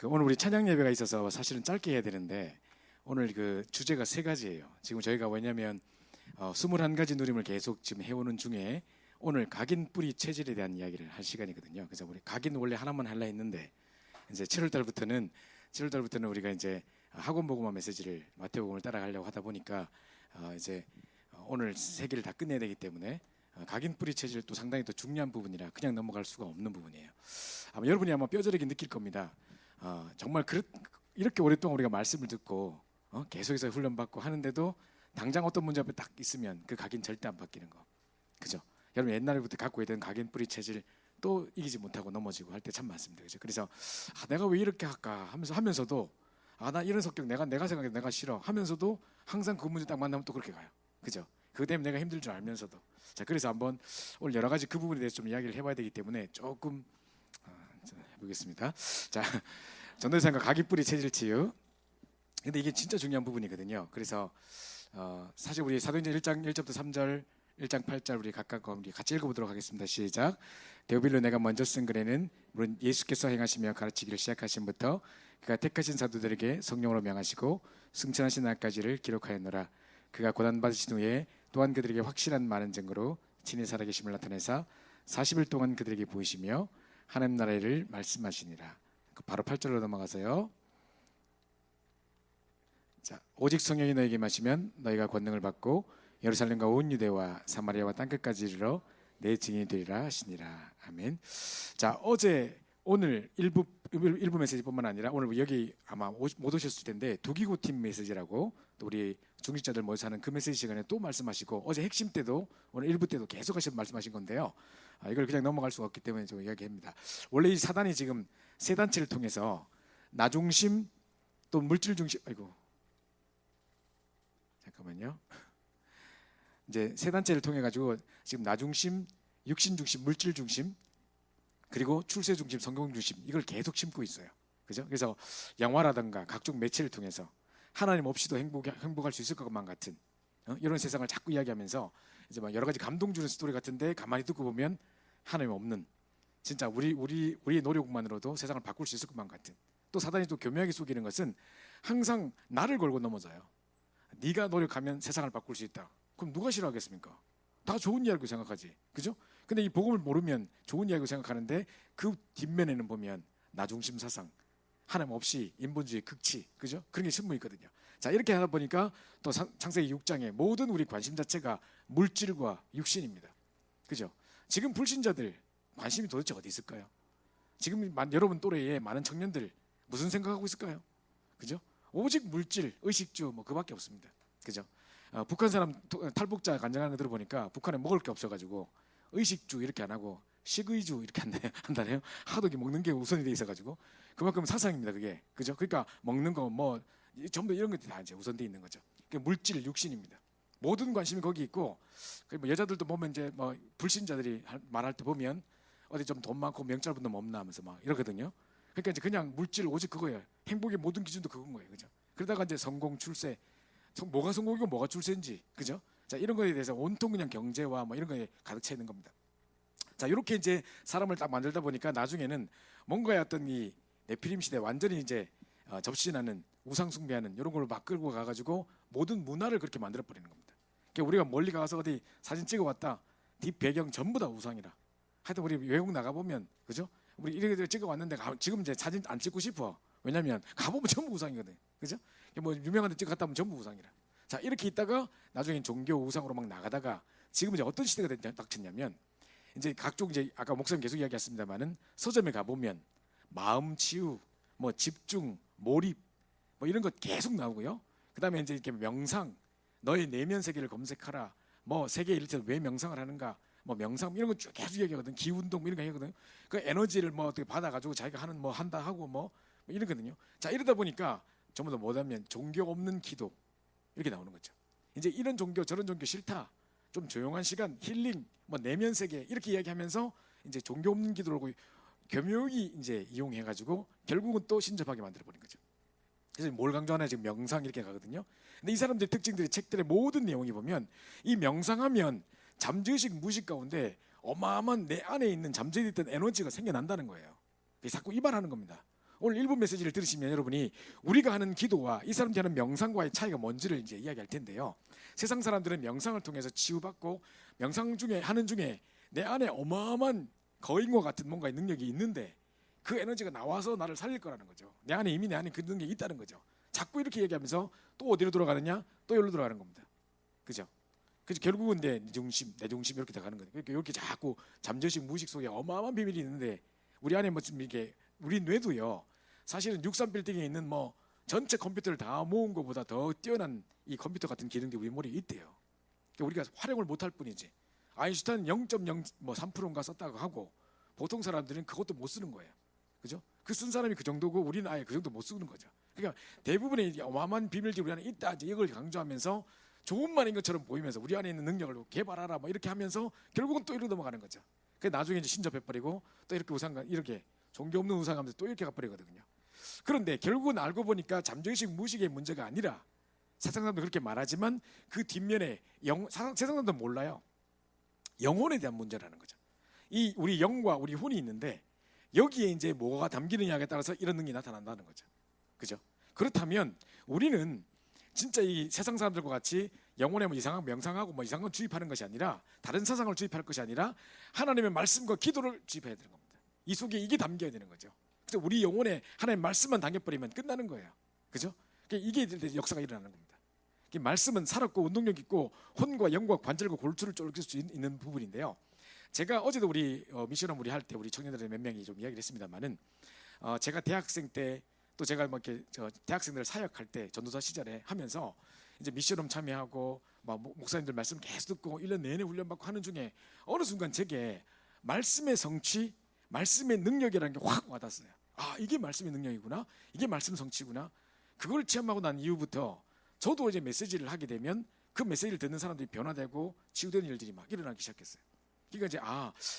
오늘 우리 찬양 예배가 있어서 사실은 짧게 해야 되는데 오늘 그 주제가 세 가지예요. 지금 저희가 왜냐하면 21가지 누림을 계속 지금 해오는 중에 오늘 각인 뿌리 체질에 대한 이야기를 할 시간이거든요. 그래서 우리 각인 원래 하나만 하려 했는데 이제 7월 달부터는 우리가 이제 학원 복음화 메시지를 마태복음을 따라가려고 하다 보니까 이제 오늘 세 개를 다 끝내야 되기 때문에 각인 뿌리 체질 또 상당히 또 중요한 부분이라 그냥 넘어갈 수가 없는 부분이에요. 여러분이 아마 뼈저리게 느낄 겁니다. 정말 이렇게 오랫동안 우리가 말씀을 듣고 계속해서 훈련받고 하는데도 당장 어떤 문제 앞에 딱 있으면 그 각인 절대 안 바뀌는 거, 그죠? 여러분 옛날부터 갖고 있던 각인 뿌리 체질 또 이기지 못하고 넘어지고 할 때 참 많습니다, 그죠? 그래서 내가 왜 이렇게 할까 하면서도 나 이런 성격 내가 생각해 내가 싫어 하면서도 항상 그 문제 딱 만나면 또 그렇게 가요, 그죠? 그것 때문에 내가 힘들 줄 알면서도. 자, 그래서 한번 오늘 여러 가지 그 부분에 대해서 좀 이야기를 해봐야 되기 때문에 조금 해보겠습니다. 자, 전도사님과 각인 뿌리 체질 치유. 근데 이게 진짜 중요한 부분이거든요. 그래서 사실 우리 사도행전 1장 1절부터 3절, 1장 8절 우리 각각 우리 같이 읽어보도록 하겠습니다. 시작. 데오빌로 내가 먼저 쓴 글에는 물론 예수께서 행하시며 가르치기를 시작하신부터 그가 택하신 사도들에게 성령으로 명하시고 승천하신 날까지를 기록하였노라. 그가 고난받으신 후에 또한 그들에게 확실한 많은 증거로 친히 살아계심을 나타내사 40일 동안 그들에게 보이시며 하나님 나라의 일을 말씀하시니라. 바로 8절로 넘어가서요. 자, 오직 성령이 너에게 마시면 너희가 권능을 받고 예루살렘과 온 유대와 사마리아와 땅끝까지 이르러 내 증인이 되리라 하시니라. 아멘. 자, 오늘 일부 메시지뿐만 아니라 오늘 여기 아마 못 오셨을 텐데 두기고팀 메시지라고 또 우리 중직자들 모여서 하는 그 메시지 시간에 또 말씀하시고 어제 핵심 때도 오늘 일부 때도 계속 말씀하신 건데요. 이걸 그냥 넘어갈 수가 없기 때문에 좀 이야기합니다. 원래 이 사단이 지금 세 단체를 통해서 나 중심 또 물질 중심 잠깐만요. 이제 세 단체를 통해 가지고 지금 나 중심, 육신 중심, 물질 중심, 그리고 출세 중심, 성공 중심 이걸 계속 심고 있어요. 그죠? 그래서 영화라든가 각종 매체를 통해서 하나님 없이도 행복할 수 있을 것만 같은 이런 세상을 자꾸 이야기하면서 이제 막 여러 가지 감동 주는 스토리 같은데 가만히 듣고 보면 하나님 없는 진짜 우리의 노력만으로도 세상을 바꿀 수 있을 것만 같은. 또 사단이 또 교묘하게 속이는 것은 항상 나를 걸고 넘어져요. 네가 노력하면 세상을 바꿀 수 있다. 그럼 누가 싫어하겠습니까? 다 좋은 이야기라고 생각하지, 그죠? 근데 이 복음을 모르면 좋은 이야기라고 생각하는데 그 뒷면에는 보면 나 중심 사상, 하나님 없이 인본주의 극치, 그죠? 그런 게 신문이 있거든요. 자, 이렇게 하다 보니까 또 창세기 6장에 모든 우리 관심 자체가 물질과 육신입니다, 그죠? 지금 불신자들 관심이 도대체 어디 있을까요? 지금 여러분 또래의 많은 청년들 무슨 생각하고 있을까요? 그죠? 오직 물질, 의식주 그밖에 없습니다, 그죠? 북한 사람 탈북자 간증하는 거 들어보니까 북한에 먹을 게 없어가지고 의식주 이렇게 안 하고 식의주 이렇게 한다네요. 하도 먹는 게 우선이 돼 있어가지고 그만큼 사상입니다, 그게, 그죠? 그러니까 먹는 거 전부 이런 것들이 다 이제 우선돼 있는 거죠. 물질, 육신입니다. 모든 관심이 거기 있고 여자들도 보면 이제 불신자들이 말할 때 보면 어디 좀 돈 많고 명찰 분도 없나 하면서 막 이러거든요. 그러니까 이제 그냥 물질 오직 그거예요. 행복의 모든 기준도 그건 거예요, 그죠? 그러다가 이제 성공, 출세, 뭐가 성공이고 뭐가 출세인지, 그죠? 자, 이런 거에 대해서 온통 그냥 경제와 이런 거에 가득 차 있는 겁니다. 자, 이렇게 이제 사람을 딱 만들다 보니까 나중에는 뭔가의 어떤 이 네피림 시대 완전히 이제 접신하는 우상 숭배하는 이런 걸로 막 끌고 가가지고 모든 문화를 그렇게 만들어 버리는 겁니다. 그러니까 우리가 멀리 가서 어디 사진 찍어 왔다 뒷 배경 전부 다 우상이라. 하여튼 우리 외국 나가 보면, 그죠? 우리 이렇게 찍어 왔는데 지금 이제 사진 안 찍고 싶어. 왜냐면 가보면 전부 우상이거든, 그죠? 유명한 데 찍어 갔다 오면 전부 우상이라. 자, 이렇게 있다가 나중에 종교 우상으로 막 나가다가 지금 이제 어떤 시대가 닥쳤냐면 이제 각종 이제 아까 목사님 계속 이야기했습니다만은 서점에 가 보면 마음 치유, 집중, 몰입 이런 것 계속 나오고요. 그다음에 이제 이렇게 명상, 너의 내면 세계를 검색하라. 세계 일체 왜 명상을 하는가? 명상 이런 거 쭉 계속 얘기하거든. 기운동 이런 거 하거든. 그 에너지를 어떻게 받아가지고 자기가 하는 한다 하고 이러거든요. 자, 이러다 보니까 전부 다 뭐냐면 종교 없는 기도 이렇게 나오는 거죠. 이제 이런 종교 저런 종교 싫다. 좀 조용한 시간, 힐링, 내면 세계 이렇게 이야기하면서 이제 종교 없는 기도라고 교묘히 이제 이용해가지고 결국은 또 신접하게 만들어버린 거죠. 그래서 뭘 강조하나 지금 명상 이렇게 가거든요. 근데 이 사람들의 특징들이 책들의 모든 내용이 보면 이 명상하면 잠재의식 무의식 가운데 어마어마한 내 안에 있는 잠재되어 있던 에너지가 생겨난다는 거예요. 자꾸 이발하는 겁니다. 오늘 1분 메시지를 들으시면 여러분이 우리가 하는 기도와 이 사람들이 하는 명상과의 차이가 뭔지를 이제 이야기할 텐데요. 세상 사람들은 명상을 통해서 치유받고 명상 중에 하는 중에 내 안에 어마어마한 거인과 같은 뭔가의 능력이 있는데 그 에너지가 나와서 나를 살릴 거라는 거죠. 내 안에 이미 내 안에 그 능력이 있다는 거죠. 자꾸 이렇게 얘기하면서 또 어디로 돌아가느냐? 또 여기로 돌아가는 겁니다. 그죠? 그래서 결국은 내 중심 이렇게 돼가는 거예요. 이렇게 자꾸 잠재식 무의식 속에 어마어마한 비밀이 있는데 우리 안에 뭐 좀 이게 우리 뇌도요. 사실은 63 빌딩에 있는 뭐 전체 컴퓨터를 다 모은 것보다 더 뛰어난 이 컴퓨터 같은 기능들이 우리 머리에 있대요. 그러니까 우리가 활용을 못할 뿐이지. 아인슈타인 0.03%인가 썼다고 하고 보통 사람들은 그것도 못 쓰는 거예요. 그죠? 그 쓴 사람이 그 정도고 우리는 아예 그 정도 못 쓰는 거죠. 그러니까 대부분의 어마어마한 비밀들이 우리 안에 있다. 이걸 강조하면서 좋은 말인 것처럼 보이면서 우리 안에 있는 능력을 개발하라 뭐 이렇게 하면서 결국은 또 이렇게 넘어가는 거죠. 그 나중에 이제 신접해버리고 또 이렇게 우상감 이렇게 종교 없는 우상감들 또 이렇게 가버리거든요. 그런데 결국은 알고 보니까 잠재의식 무의식의 문제가 아니라 세상 사람도 그렇게 말하지만 그 뒷면에 세상 사람도 몰라요. 영혼에 대한 문제라는 거죠. 이 우리 영과 우리 혼이 있는데 여기에 이제 뭐가 담기느냐에 따라서 이런 능력이 나타난다는 거죠. 그죠? 그렇다면 우리는 진짜 이 세상 사람들과 같이 영혼에 뭐 이상한 명상하고 뭐 이상한 건 주입하는 것이 아니라 다른 사상을 주입할 것이 아니라 하나님의 말씀과 기도를 주입해야 되는 겁니다. 이 속에 이게 담겨야 되는 거죠. 그래서 우리 영혼에 하나님의 말씀만 담겨버리면 끝나는 거예요. 그죠? 이게 역사가 일어나는 겁니다. 말씀은 살았고 운동력 있고 혼과 영과 관절과 골수를 쫄길 수 있는 부분인데요. 제가 어제도 우리 미션홈 우리 할 때 우리 청년들의 몇 명이 좀 이야기를 했습니다만은 제가 대학생 때 또 제가 뭐 이렇게 대학생들 사역할 때 전도사 시절에 하면서 이제 미션홈 참여하고 막 목사님들 말씀 계속 듣고 1년 내내 훈련받고 하는 중에 어느 순간 제게 말씀의 성취, 말씀의 능력이라는 게 확 와닿았어요. 아, 이게 말씀의 능력이구나. 이게 말씀 성취구나. 그걸 체험하고 난 이후부터 저도 이제 메시지를 하게 되면 그 메시지를 듣는 사람들이 변화되고 치유되는 일들이 막 일어나기 시작했어요. 그러니까 이제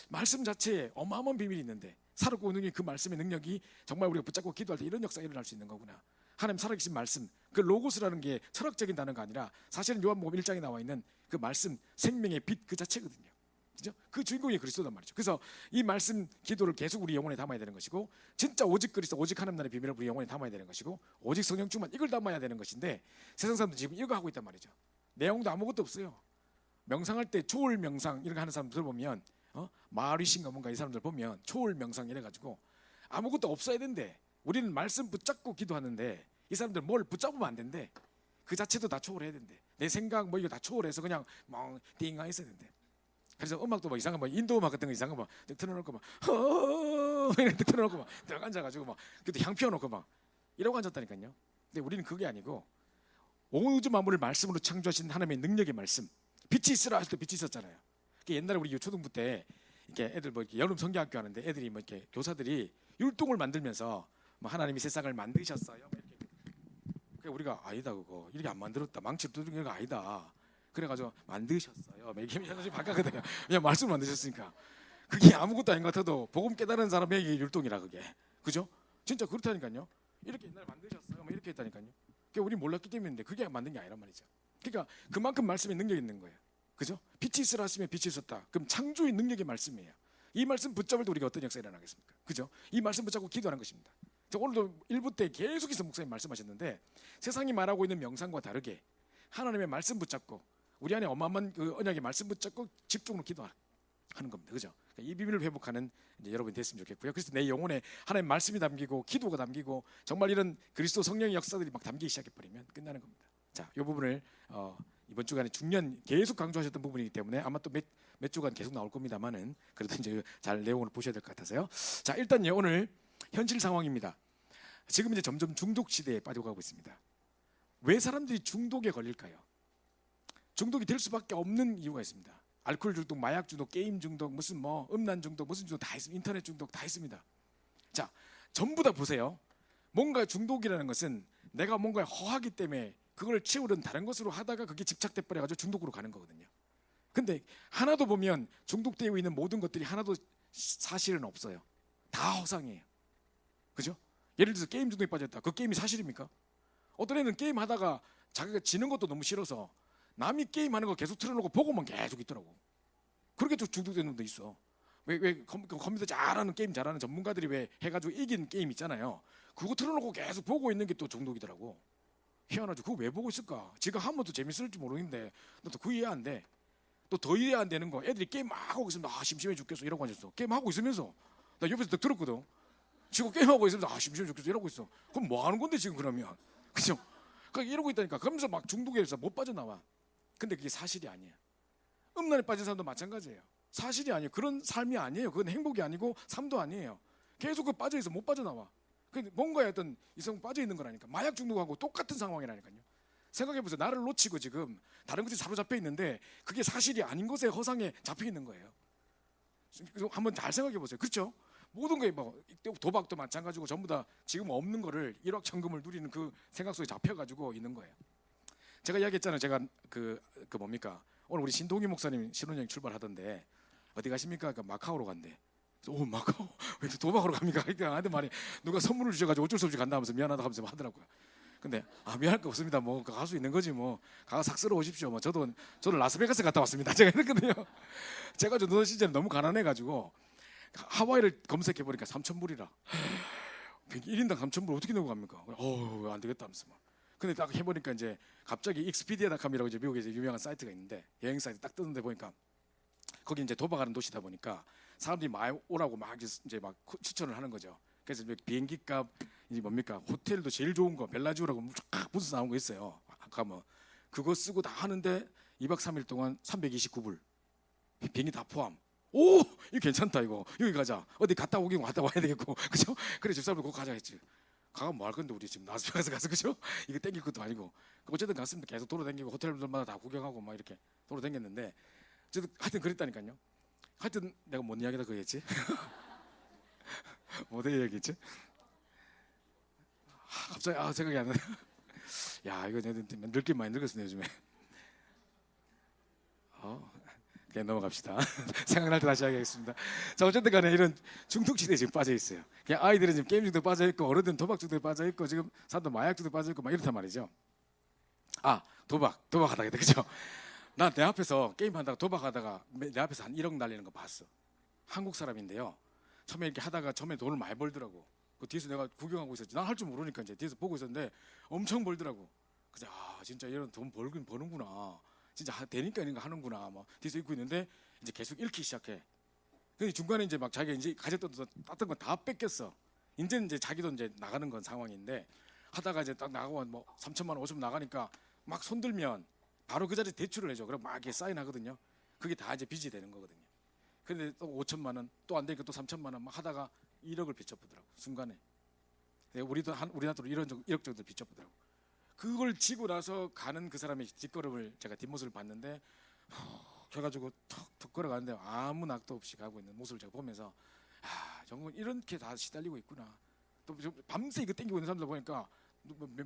말씀 자체에 어마어마한 비밀이 있는데 살았고 운동이 그 말씀의 능력이 정말 우리가 붙잡고 기도할 때 이런 역사가 일어날 수 있는 거구나. 하나님 살아계신 말씀, 그 로고스라는 게 철학적인 단어가 아니라 사실은 요한복음 1장에 나와 있는 그 말씀, 생명의 빛 그 자체거든요. 그죠? 그 주인공이 그리스도란 말이죠. 그래서 이 말씀 기도를 계속 우리 영혼에 담아야 되는 것이고 진짜 오직 그리스도, 오직 하나님 나라의 비밀을 우리 영혼에 담아야 되는 것이고 오직 성령 충만 이걸 담아야 되는 것인데 세상 사람들 지금 이거 하고 있단 말이죠. 내용도 아무것도 없어요. 명상할 때 초월 명상 이런 거 하는 사람들 보면 마리신가 뭔가 이 사람들 보면 초월 명상 이래가지고 아무것도 없어야 된대. 우리는 말씀 붙잡고 기도하는데 이 사람들 뭘 붙잡으면 안 된대. 그 자체도 다 초월해야 된대. 내 생각 뭐 이거 다 초월해서 그냥 막 띵하 있어야 된대. 그래서 음악도 막 이상한 거 인도 음악 같은 거 이상한 거 막 틀어놓고 막 이렇게 틀어놓고 막 딱 앉아가지고 막 그때 향 피워놓고 막 이러고 앉았다니까요. 근데 우리는 그게 아니고 온 우주 만물을 말씀으로 창조하신 하나님의 능력의 말씀. 빛이 있으라 할 때 빛이 있었잖아요. 옛날에 우리 초등부 때 이렇게 애들 뭐 이렇게 여름 성경학교 하는데 애들이 뭐 이렇게 교사들이 율동을 만들면서 뭐 하나님이 세상을 만드셨어요. 이렇게 우리가 아니다 그거 이렇게 안 만들었다 망치로 두드리는 거 아니다. 그래가지고 만드셨어요. 이렇게 하나씩 바꿔거든요. 그냥 말씀 만드셨으니까 그게 아무것도 아닌 것 같아도 복음 깨달은 사람에게 율동이라 그게 그죠? 진짜 그렇다니까요. 이렇게 옛날에 만드셨어요. 뭐 이렇게 했다니까요. 그게 우리 몰랐기 때문인데 그게 만든 게 아니란 말이죠. 그러니까 그만큼 말씀의 능력이 있는 거예요. 그죠? 빛이 있으라 하시면 빛이 있었다. 그럼 창조의 능력의 말씀이에요. 이 말씀 붙잡을 때 우리가 어떤 역사가 일어나겠습니까? 그죠? 이 말씀 붙잡고 기도하는 것입니다. 오늘도 일부 때 계속해서 목사님 말씀하셨는데 세상이 말하고 있는 명상과 다르게 하나님의 말씀 붙잡고 우리 안에 어마어마한 그 언약의 말씀 붙잡고 집중으로 기도하는 겁니다. 그죠? 이 비밀을 회복하는 이제 여러분이 됐으면 좋겠고요. 그래서 내 영혼에 하나님의 말씀이 담기고 기도가 담기고 정말 이런 그리스도 성령의 역사들이 막 담기기 시작해버리면 끝나는 겁니다. 자, 이 부분을 이번 주간에 중년 계속 강조하셨던 부분이기 때문에 아마 또 몇 주간 계속 나올 겁니다만은 그래도 이제 잘 내용을 보셔야 될 것 같아서요. 자, 일단요 오늘 현실 상황입니다. 지금 이제 점점 중독 시대에 빠져가고 있습니다. 왜 사람들이 중독에 걸릴까요? 중독이 될 수밖에 없는 이유가 있습니다. 알코올 중독, 마약 중독, 게임 중독, 무슨 뭐 음란 중독, 무슨 중독 다 있습니다. 인터넷 중독 다 있습니다. 자, 전부 다 보세요. 뭔가 중독이라는 것은 내가 뭔가 허하기 때문에 그걸 채우는 다른 것으로 하다가 그게 집착돼 버려가지고 중독으로 가는 거거든요. 근데 하나도 보면 중독되어 있는 모든 것들이 하나도 사실은 없어요. 다 허상이에요. 그죠? 예를 들어서 게임 중독에 빠졌다. 그 게임이 사실입니까? 어떤 애는 게임 하다가 자기가 지는 것도 너무 싫어서 남이 게임하는 거 계속 틀어놓고 보고만 계속 있더라고. 그렇게 좀 중독되는 놈도 있어. 왜 컴퓨터 잘하는 게임 잘하는 전문가들이 왜 해가지고 이긴 게임 있잖아요. 그거 틀어놓고 계속 보고 있는 게 또 중독이더라고. 희한하죠. 그거 왜 보고 있을까? 지가 하면 또 재밌을지 모르겠는데 나도 그 이해 안 돼. 또 더 이해 안 되는 거, 애들이 게임 막 하고 있으면 심심해 죽겠어 이러고 앉았어. 게임 하고 있으면서 나 옆에서 딱 들었거든. 지금 게임 하고 있으면서 심심해 죽겠어 이러고 있어. 그럼 뭐 하는 건데 지금 그러면? 그죠? 그러니까 이러고 있다니까. 그러면서 막 중독에서 못 빠져나와. 근데 그게 사실이 아니야. 음란에 빠진 사람도 마찬가지예요. 사실이 아니에요. 그런 삶이 아니에요. 그건 행복이 아니고 삶도 아니에요. 계속 그 빠져 있어 못 빠져나와. 뭔가에 어떤 이성 빠져 있는 거라니까. 마약 중독하고 똑같은 상황이라니까요. 생각해 보세요. 나를 놓치고 지금 다른 것에 사로잡혀 있는데 그게 사실이 아닌 것에 허상에 잡혀 있는 거예요. 한번 잘 생각해 보세요. 그렇죠? 모든 게 뭐 도박도 마찬가지고 전부 다 지금 없는 거를 일확천금을 누리는 그 생각 속에 잡혀가지고 있는 거예요. 제가 이야기했잖아요. 제가 그 뭡니까? 오늘 우리 신동희 목사님 신혼여행 출발하던데 어디 가십니까? 그러니까 마카오로 간대. 오 마카오 왜 도박으로 갑니까? 그러니까 나한테 말이 누가 선물을 주셔가지고 어쩔 수 없이 간다 하면서 미안하다 하면서 하더라고요. 근데 미안할 거 없습니다. 뭐 갈 수 있는 거지 뭐 가서 삭스러 오십시오. 뭐 저도 라스베가스 갔다 왔습니다. 제가 이랬거든요. 제가 저 시절에 너무 가난해가지고 하와이를 검색해 보니까 3,000불이라 1인당 3,000불 어떻게 내고 갑니까? 안 되겠다 하면서 막. 근데 딱 해보니까 이제 갑자기 익스피디아닷컴이라고 이제 미국에 유명한 사이트가 있는데 여행 사이트 딱 뜨는데 보니까 거기 이제 도박하는 도시다 보니까 사람들이 많이 오라고 막 이제 막 추천을 하는 거죠. 그래서 비행기 값 이제 뭡니까 호텔도 제일 좋은 거 벨라지오라고 쫙 분수 나온 거 있어요. 가면 그거 쓰고 다 하는데 2박 3일 동안 329불 비행기 다 포함. 오 이거 괜찮다 이거 여기 가자. 어디 갔다 오긴 갔다 와야 되겠고 그죠? 그래 집사람도 그거 가자 했지. 가면 뭐 할 건데 우리 지금 라스베가스 가서 그죠? 이거 땡길 것도 아니고 어쨌든 갔습니다. 계속 돌아다니고 호텔들마다 다 구경하고 막 이렇게 돌아다녔는데 저도 하여튼 그랬다니까요. 하여튼 내가 뭔 이야기다 그랬지? 뭐대 얘기했지? 갑자기 생각이 안 나네. 야 이거 늙긴 많이 늙었네 요즘에. 그냥 넘어갑시다. 생각날 때 다시 하겠습니다. 자 어쨌든 간에 이런 중독 시대에 지금 빠져 있어요. 그냥 아이들은 지금 게임 중독 빠져 있고 어른들은 도박 중독에 빠져 있고 지금 사람도 마약 중독에 빠져 있고 막 이렇단 말이죠. 도박하다가 그죠? 나 내 앞에서 게임하다가 도박하다가 내 앞에서 한 1억 날리는 거 봤어. 한국 사람인데요. 처음에 이렇게 하다가 처음에 돈을 많이 벌더라고. 그 뒤에서 내가 구경하고 있었지. 난 할 줄 모르니까 이제 뒤에서 보고 있었는데 엄청 벌더라고. 그래서 진짜 이런 돈 벌긴 버는구나. 진짜 되니까 이런 거 하는구나. 뭐 뒤에서 읽고 있는데 이제 계속 읽기 시작해. 근데 중간에 이제 막 자기가 이제 가졌던 땄던 건 다 뺏겼어. 이제 자기도 이제 나가는 건 상황인데 하다가 이제 딱 나가고 뭐 3천만 원, 5천만 원 나가니까 막 손들면 바로 그 자리에 대출을 해줘. 그럼 막 이렇게 사인하거든요. 그게 다 이제 빚이 되는 거거든요. 근데 또 5천만 원, 또 안 되니까 또 3천만 원 막 하다가 1억을 빚져보더라고 순간에. 우리나라로 1억 정도 빚져보더라고. 그걸 지고 나서 가는 그 사람의 뒷걸음을 제가 뒷모습을 봤는데 그래가지고 턱턱 걸어가는데 아무 낙도 없이 가고 있는 모습을 제가 보면서 정말 이렇게 다 시달리고 있구나. 또 밤새 이거 땡기고 있는 사람들 보니까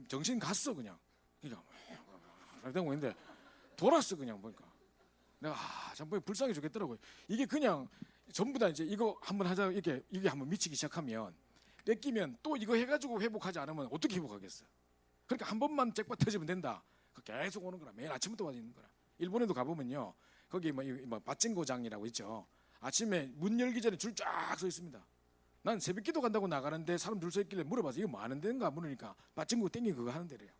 정신 갔어 그냥. 그러니까 땡기고 있는데 돌았어 그냥 보니까. 내가 참 불쌍해 죽겠더라고요. 이게 그냥 전부 다 이제 이거 한번 하자 이게 한번 미치기 시작하면 뺏기면 또 이거 해가지고 회복하지 않으면 어떻게 회복하겠어? 그러니까 한 번만 잭팟 터지면 된다. 계속 오는 거라. 매일 아침부터 와있는 거라. 일본에도 가보면요. 거기 뭐 빠찡고장이라고 있죠. 아침에 문 열기 전에 줄 쫙 서 있습니다. 난 새벽기도 간다고 나가는데 사람 줄 서 있길래 물어봐서 이거 뭐 하는 데인가 물으니까 빠찡고 땡기 그거 하는 데래요.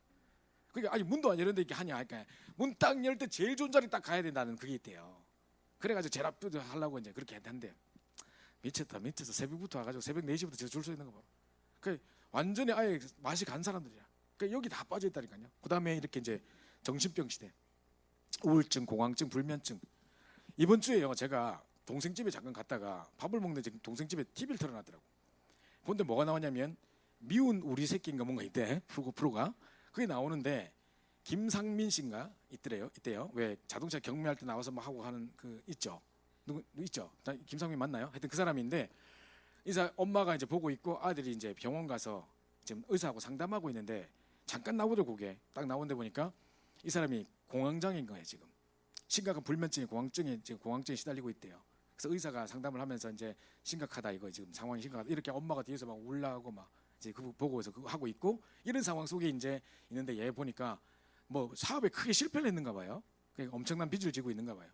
그러니까 아니 문도 안 열는데 이렇게 하냐 할까. 문 딱 열 때 제일 좋은 자리 딱 가야 된다는 그게 있대요. 그래가지고 제일 앞부터 하려고 이제 그렇게 했는데 미쳤다. 새벽부터 와가지고 새벽 4시부터 줄 서 있는 거 봐. 그 완전히 아예 맛이 간 사람들이야. 그러니까 여기 다 빠져 있다니까요. 그다음에 이렇게 이제 정신병 시대, 우울증, 공황증, 불면증. 이번 주에요 제가 동생 집에 잠깐 갔다가 밥을 먹는데 동생 집에 TV를 틀어놨더라고. 근데 뭐가 나왔냐면 미운 우리 새끼인가 뭔가 있대. 프로가 그게 나오는데 김상민 씨인가 있대요. 왜 자동차 경매할 때 나와서 막 하고 하는 그 있죠. 누구 있죠? 김상민 맞나요? 하여튼 그 사람인데 엄마가 이제 보고 있고 아들이 이제 병원 가서 지금 의사하고 상담하고 있는데 잠깐 나오더라고. 그게 딱 나오는데 보니까 이 사람이 공황장애인 거예요. 지금 심각한 불면증이 공황증에 시달리고 있대요. 그래서 의사가 상담을 하면서 이제 심각하다 이거 지금 상황이 심각하다 이렇게 엄마가 뒤에서 막 울라고 막 이제 그거 보고서 그거 하고 있고 이런 상황 속에 이제 있는데 얘 보니까 뭐 사업에 크게 실패를 했는가 봐요. 그러니까 엄청난 빚을 지고 있는가 봐요.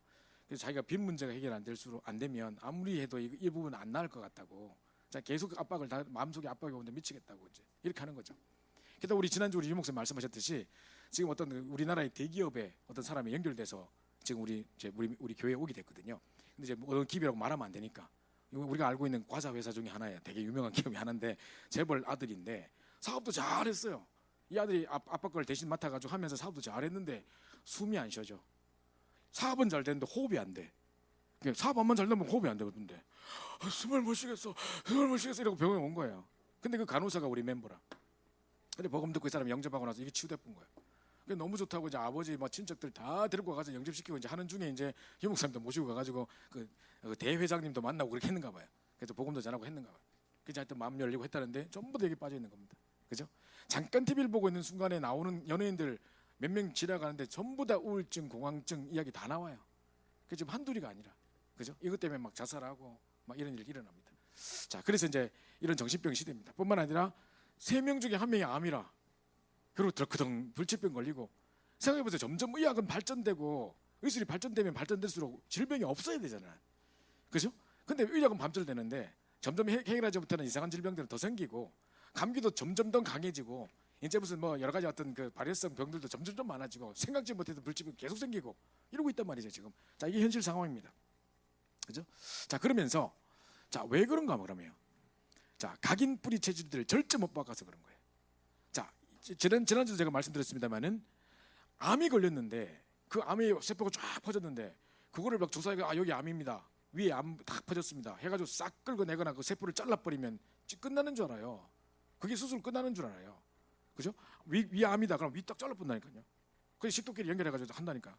그래서 자기가 빚 문제가 해결 안 되면 아무리 해도 이 부분은 안 나을 것 같다고 자, 계속 압박을 다 마음속에 압박이 오는데 미치겠다고 이제 이렇게 하는 거죠. 게다가 우리 지난주 우리 유 목사님 말씀하셨듯이 지금 어떤 우리나라의 대기업에 어떤 사람이 연결돼서 지금 우리 교회에 오게 됐거든요. 근데 이제 뭐 어떤 기업이라고 말하면 안 되니까 우리가 알고 있는 과자 회사 중에 하나예요. 되게 유명한 기업이 하나인데 재벌 아들인데 사업도 잘했어요. 이 아들이 아빠 걸 대신 맡아가지고 하면서 사업도 잘했는데 숨이 안 쉬어져. 사업은 잘 되는데 호흡이 안 돼. 사업 한번 잘 되면 호흡이 안 되거든요. 숨을 못 쉬겠어, 숨을 못 쉬겠어 이러고 병원에 온 거예요. 근데 그 간호사가 우리 멤버라. 근데 복음 듣고 이 사람이 영접하고 나서 이게 치유됐던 거예요. 너무 좋다고 이제 아버지 뭐 친척들 다 데리고 가서 영접시키고 이제 하는 중에 이제 유 목사님도 모시고 가가지고 그 대회장님도 만나고 그렇게 했는가 봐요. 그래서 복음도 전하고 했는가 봐요. 그래서 하여튼 마음 열리고 했다는데 전부 다 여기 빠져 있는 겁니다. 그죠? 잠깐 TV를 보고 있는 순간에 나오는 연예인들 몇 명 지나가는데 전부 다 우울증, 공황증 이야기 다 나와요. 그 지금 한둘이가 아니라, 그죠? 이것 때문에 막 자살하고 막 이런 일이 일어납니다. 자, 그래서 이제 이런 정신병 시대입니다. 뿐만 아니라 3명 중에 1명이 암이라. 그리고 덜크덩 불치병 걸리고. 생각해보세요. 점점 의학은 발전되고 의술이 발전되면 발전될수록 질병이 없어야 되잖아요. 그죠? 근데 의학은 발전되는데 점점 해결하지 못하는 이상한 질병들은 더 생기고 감기도 점점 더 강해지고 이제 무슨 뭐 여러 가지 어떤 그 발열성 병들도 점점 더 많아지고 생각지 못했던 불치병이 계속 생기고 이러고 있단 말이죠 지금. 자, 이게 현실 상황입니다. 그죠? 자, 그러면서 자, 왜 그런가 그러면 자, 각인 뿌리 체질들을 절제 못 박아서 그런 거예요. 자, 지난주도 제가 말씀드렸습니다만은 암이 걸렸는데 그 암의 세포가 쫙 퍼졌는데 그거를 막 조사해가 여기 암입니다. 위에 암 딱 퍼졌습니다. 해가지고 싹 끌고 내거나 그 세포를 잘라버리면 끝나는 줄 알아요. 그게 수술 끝나는 줄 알아요. 그죠? 위 암이다. 그럼 위 딱 잘라본다니까요. 그래서 식도끼리 연결해가지고 한다니까.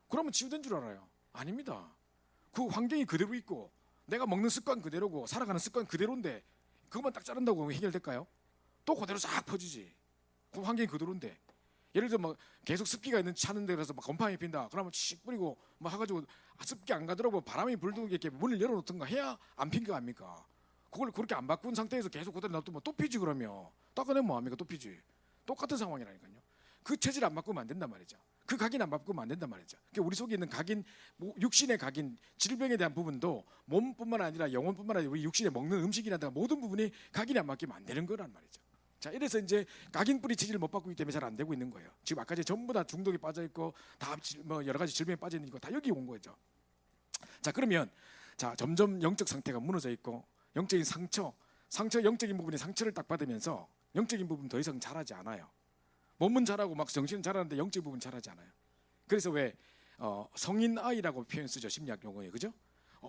그러면 치유된 줄 알아요. 아닙니다. 그 환경이 그대로 있고 내가 먹는 습관 그대로고 살아가는 습관 그대로인데 그것만 딱 자른다고 해결될까요? 또 그대로 싹 퍼지지. 그 환경이 그대로인데 예를 들어 뭐 계속 습기가 있는 차는 데라서 막 곰팡이 핀다. 그러면 씩 뿌리고 막 해가지고 습기 안 가더라고 바람이 불도 이렇게 문을 열어놓든가 해야 안 핀 거 아닙니까? 그걸 그렇게 안 바꾼 상태에서 계속 그대로 놔두면 또 피지. 그러면 닦아내면 뭐합니까? 또 피지. 똑같은 상황이라니까요. 그 체질 안 바꾸면 안 된단 말이죠. 그 각인 안 바꾸면 안 된단 말이죠. 그러니까 우리 속에 있는 각인, 육신의 각인, 질병에 대한 부분도 몸뿐만 아니라 영혼뿐만 아니라 우리 육신에 먹는 음식이라든가 모든 부분이 각인이 안 바뀌면 안 되는 거란 말이죠. 자, 이래서 이제 각인 뿌리 체질을 못 바꾸기 때문에 잘 안 되고 있는 거예요. 지금 아까 전부 다 중독에 빠져 있고 다 뭐 여러 가지 질병에 빠져 있는 거 다 여기 온 거죠. 자, 그러면 자, 점점 영적 상태가 무너져 있고 영적인 상처 영적인 부분이 상처를 딱 받으면서 영적인 부분 더 이상 자라지 않아요. 몸은 자라고 막 정신은 자라는데 영적인 부분 자라지 않아요. 그래서 왜 성인 아이라고 표현 쓰죠. 심리학 용어에. 그죠?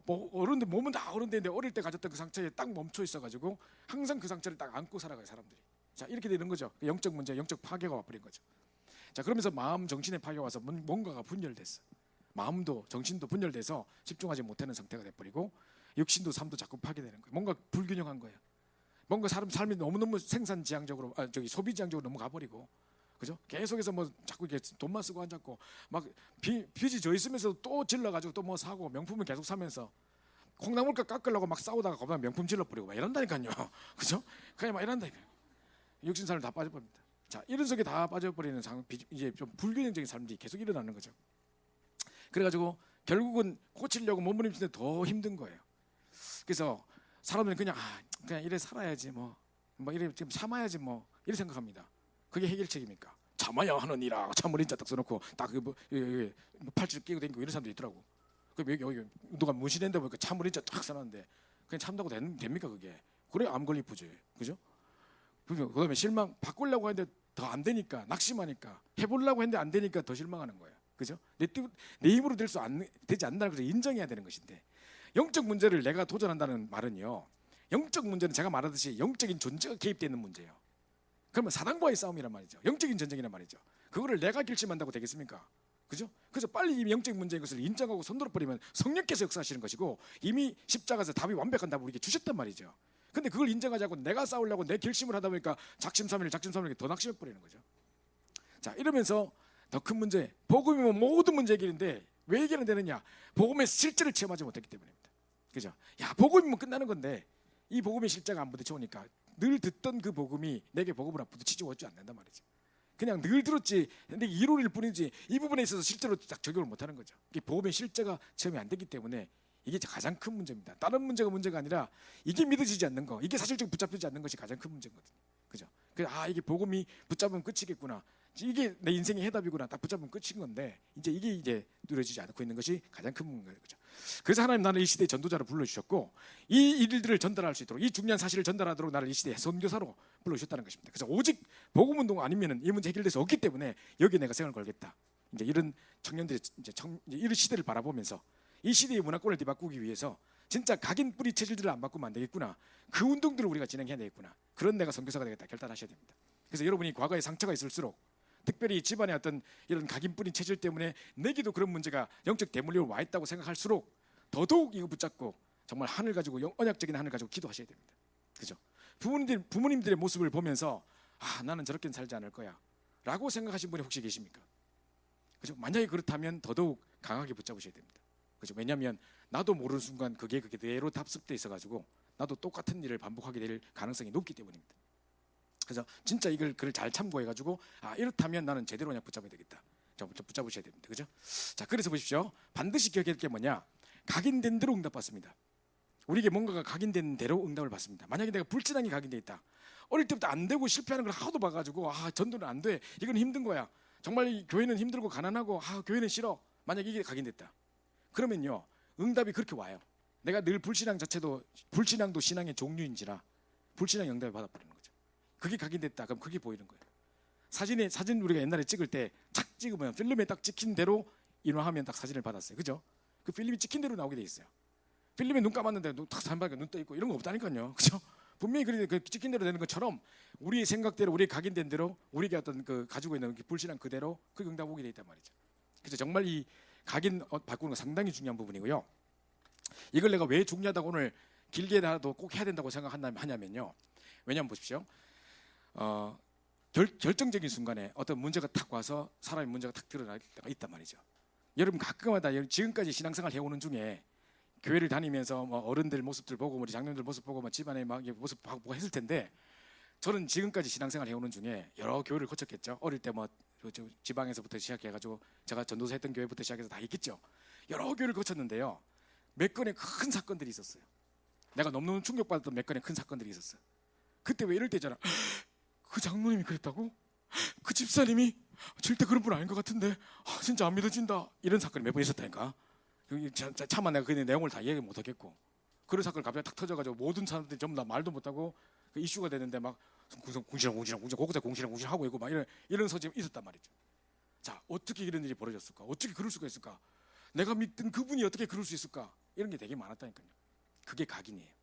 뭐 어른들 몸은 다 어른인데 어릴 때 가졌던 그 상처에 딱 멈춰 있어가지고 항상 그 상처를 딱 안고 살아가요 사람들이. 자, 이렇게 되는 거죠. 영적 문제, 영적 파괴가 와버린 거죠. 자, 그러면서 마음, 정신의 파괴가 와서 뭔가가 분열됐어. 마음도 정신도 분열돼서 집중하지 못하는 상태가 돼버리고 육신도 삶도 자꾸 파괴되는 거예요. 뭔가 불균형한 거예요. 뭔가 사람 삶이 너무너무 생산지향적으로 소비지향적으로 너무 가버리고, 그죠? 계속해서 뭐 자꾸 이렇게 돈만 쓰고 앉았고 막 빚이 져 있으면서 또 질러가지고 또 뭐 사고 명품을 계속 사면서 콩나물값 깎으려고 막 싸우다가 거기다 명품 질러버리고 막 이런다니까요. 그죠? 그냥 막 이런다니까요. 육신 삶을 다 빠져버립니다. 자, 이런 속에 다 빠져버리는 이제 좀 불균형적인 삶들이 계속 일어나는 거죠. 그래가지고 결국은 고치려고 몸부림치는데 더 힘든 거예요. 그래서 사람들은 그냥 이래 살아야지 뭐 이래 좀 참아야지 뭐 이렇게 생각합니다. 그게 해결책입니까? 참아야 하느니라 참을 인자 딱 써놓고 딱 팔찌를 끼고 다니고 이런 사람도 있더라고. 그 여기 누가 문신했는데 보니까 참을 인자 딱 써놨는데 그냥 참다고 됩니까 그게? 그래 암 걸리쁘지, 그죠? 그다음에 실망 바꾸려고 하는데 더 안 되니까 낙심하니까 해보려고 했는데 안 되니까 더 실망하는 거예요, 그죠? 내 힘으로 되지 않는다는 것을 인정해야 되는 것인데 영적 문제를 내가 도전한다는 말은요. 영적 문제는 제가 말하듯이 영적인 존재가 개입되는 문제예요. 그러면 사단과의 싸움이란 말이죠. 영적인 전쟁이란 말이죠. 그거를 내가 결심한다고 되겠습니까? 그죠? 그래서 빨리 이미 영적인 문제인 것을 인정하고 손들어버리면 성령께서 역사하시는 것이고 이미 십자가에서 답이 완벽한 답을 우리에게 주셨단 말이죠. 근데 그걸 인정하지 않고 내가 싸우려고 내 결심을 하다 보니까 작심삼일 더 낙심해버리는 거죠. 자, 이러면서 더 큰 문제, 복음이면 모든 문제 해결인데 왜 해결은 되느냐? 복음의 실제를 체험하지 못했기 때문입니다. 그죠? 야, 복음이면 끝나는 건데 이 복음의 실제가 안 부딪혀오니까 늘 듣던 그 복음이 내게 복음을 부딪히지 않는단 말이죠. 그냥 늘 들었지 근데 이론일 뿐이지 이 부분에 있어서 실제로 딱 적용을 못하는 거죠. 이 복음의 실제가 체험이 안 되기 때문에 이게 가장 큰 문제입니다. 다른 문제가 아니라 이게 믿어지지 않는 거, 이게 사실적으로 붙잡히지 않는 것이 가장 큰 문제거든요. 그죠? 이게 복음이 붙잡으면 끝이겠구나. 이게 내 인생의 해답이구나. 딱 붙잡으면 끝인 건데 이게 이제 누려지지 않고 있는 것이 가장 큰 문제예요. 그죠? 그래서 하나님 나를 이 시대의 전도자로 불러주셨고 이 일들을 전달할 수 있도록 이 중요한 사실을 전달하도록 나를 이 시대의 선교사로 불러주셨다는 것입니다. 그래서 오직 복음 운동 아니면은 이 문제 해결될 수 없기 때문에 여기 내가 생을 걸겠다. 이제 이런 청년들이 이제 이런 시대를 바라보면서 이 시대의 문화권을 뒤바꾸기 위해서 진짜 각인 뿌리 체질들을 안 바꾸면 안 되겠구나. 그 운동들을 우리가 진행해야 되겠구나. 그런 내가 선교사가 되겠다 결단하셔야 됩니다. 그래서 여러분이 과거에 상처가 있을수록 특별히 집안의 어떤 이런 각인 뿌린 체질 때문에 내게도 그런 문제가 영적 대물림으로 와 있다고 생각할수록 더더욱 이거 붙잡고 정말 하늘 가지고 언약적인 하늘 가지고 기도하셔야 됩니다. 그죠? 부모님들의 모습을 보면서 나는 저렇게는 살지 않을 거야 라고 생각하신 분이 혹시 계십니까? 그죠? 만약에 그렇다면 더더욱 강하게 붙잡으셔야 됩니다. 그죠? 왜냐하면 나도 모르는 순간 그게 그대로 답습돼 있어가지고 나도 똑같은 일을 반복하게 될 가능성이 높기 때문입니다. 그래서 진짜 그걸 잘 참고해가지고 이렇다면 나는 제대로 그냥 붙잡아야 되겠다. 붙잡으셔야 됩니다. 그죠? 자, 그래서 보십시오. 반드시 기억해야 될 게 뭐냐? 각인된 대로 응답받습니다. 우리에게 뭔가가 각인된 대로 응답을 받습니다. 만약에 내가 불신앙이 각인돼 있다. 어릴 때부터 안 되고 실패하는 걸 하도 봐가지고 전도는 안 돼. 이건 힘든 거야. 정말 교회는 힘들고 가난하고 교회는 싫어. 만약에 이게 각인됐다. 그러면요 응답이 그렇게 와요. 내가 늘 불신앙도 신앙의 종류인지라 불신앙 응답을 받아버리는 거죠. 그게 각인됐다. 그럼 그게 보이는 거예요. 사진 우리가 옛날에 찍을 때 착 찍으면 필름에 딱 찍힌 대로 인화하면 딱 사진을 받았어요. 그죠? 그 필름이 찍힌 대로 나오게 돼 있어요. 필름에 눈 감았는데 딱 사진 눈 떠 있고 이런 거 없다니까요. 그죠? 분명히 그 찍힌 대로 되는 것처럼 우리의 생각대로 우리의 각인된 대로 우리가 어떤 가지고 있는 불신앙 그대로 그 응답 오게 돼 있단 말이죠. 그래서 정말 이 각인 바꾸는 거 상당히 중요한 부분이고요. 이걸 내가 왜 중요하다고 오늘 길게라도 꼭 해야 된다고 생각하냐면요. 왜냐하면 보십시오. 결정적인 순간에 어떤 문제가 탁 와서 사람의 문제가 탁 드러날 때가 있단 말이죠. 여러분 가끔마다 지금까지 신앙생활 해오는 중에 교회를 다니면서 어른들 모습들 보고 우리 장년들 모습 보고 집안의 모습 보고 했을 텐데 저는 지금까지 신앙생활 해오는 중에 여러 교회를 거쳤겠죠. 어릴 때 지방에서부터 시작해가지고 제가 전도사 했던 교회부터 시작해서 다 있겠죠. 여러 교회를 거쳤는데요. 몇 건의 큰 사건들이 있었어요. 내가 너무너무 충격받았던 몇 건의 큰 사건들이 있었어요. 그때 왜 이럴 때잖아. 그 장로님이 그랬다고? 그 집사님이 절대 그런 분 아닌 것 같은데 진짜 안 믿어진다. 이런 사건이 몇 번 있었다니까. 차마 내가 그 내용을 다 얘기 못하겠고 그런 사건이 갑자기 탁 터져가지고 모든 사람들이 전부 다 말도 못하고 그 이슈가 되는데 막 궁시렁 곳곳에 궁시렁 하고 있고 막 이런 소식이 있었단 말이죠. 자, 어떻게 이런 일이 벌어졌을까? 어떻게 그럴 수가 있을까? 내가 믿던 그분이 어떻게 그럴 수 있을까? 이런 게 되게 많았다니까요. 그게 각인이에요.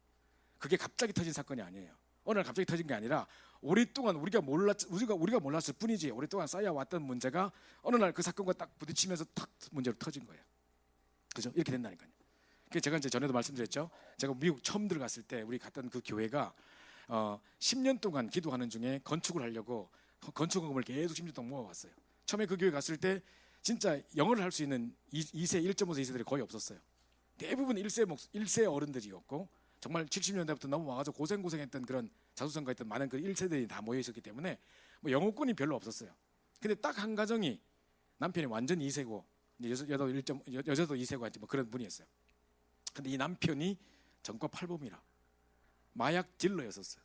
그게 갑자기 터진 사건이 아니에요. 어느 날 갑자기 터진 게 아니라 오랫동안 우리가 몰랐을 뿐이지 오랫동안 쌓여왔던 문제가 어느 날 그 사건과 딱 부딪히면서 탁 문제로 터진 거예요. 그죠? 이렇게 된다니까요. 제가 이제 전에도 말씀드렸죠. 제가 미국 처음 들어갔을 때 우리 갔던 그 교회가 10년 동안 기도하는 중에 건축을 하려고 건축금을 계속 10년 동안 모아왔어요. 처음에 그 교회 갔을 때 진짜 영어를 할 수 있는 2세, 1.5세, 2세들이 거의 없었어요. 대부분 1세 어른들이었고 정말 70년대부터 넘어와가지고 고생했던 그런 자수성가 했던 많은 그 1세들이 다 모여 있었기 때문에 영어권이 별로 없었어요. 근데 딱 한 가정이 남편이 완전 2세고 여자도 2세고 그런 분이었어요. 근데 이 남편이 전과 팔범이라 마약 딜러였었어요.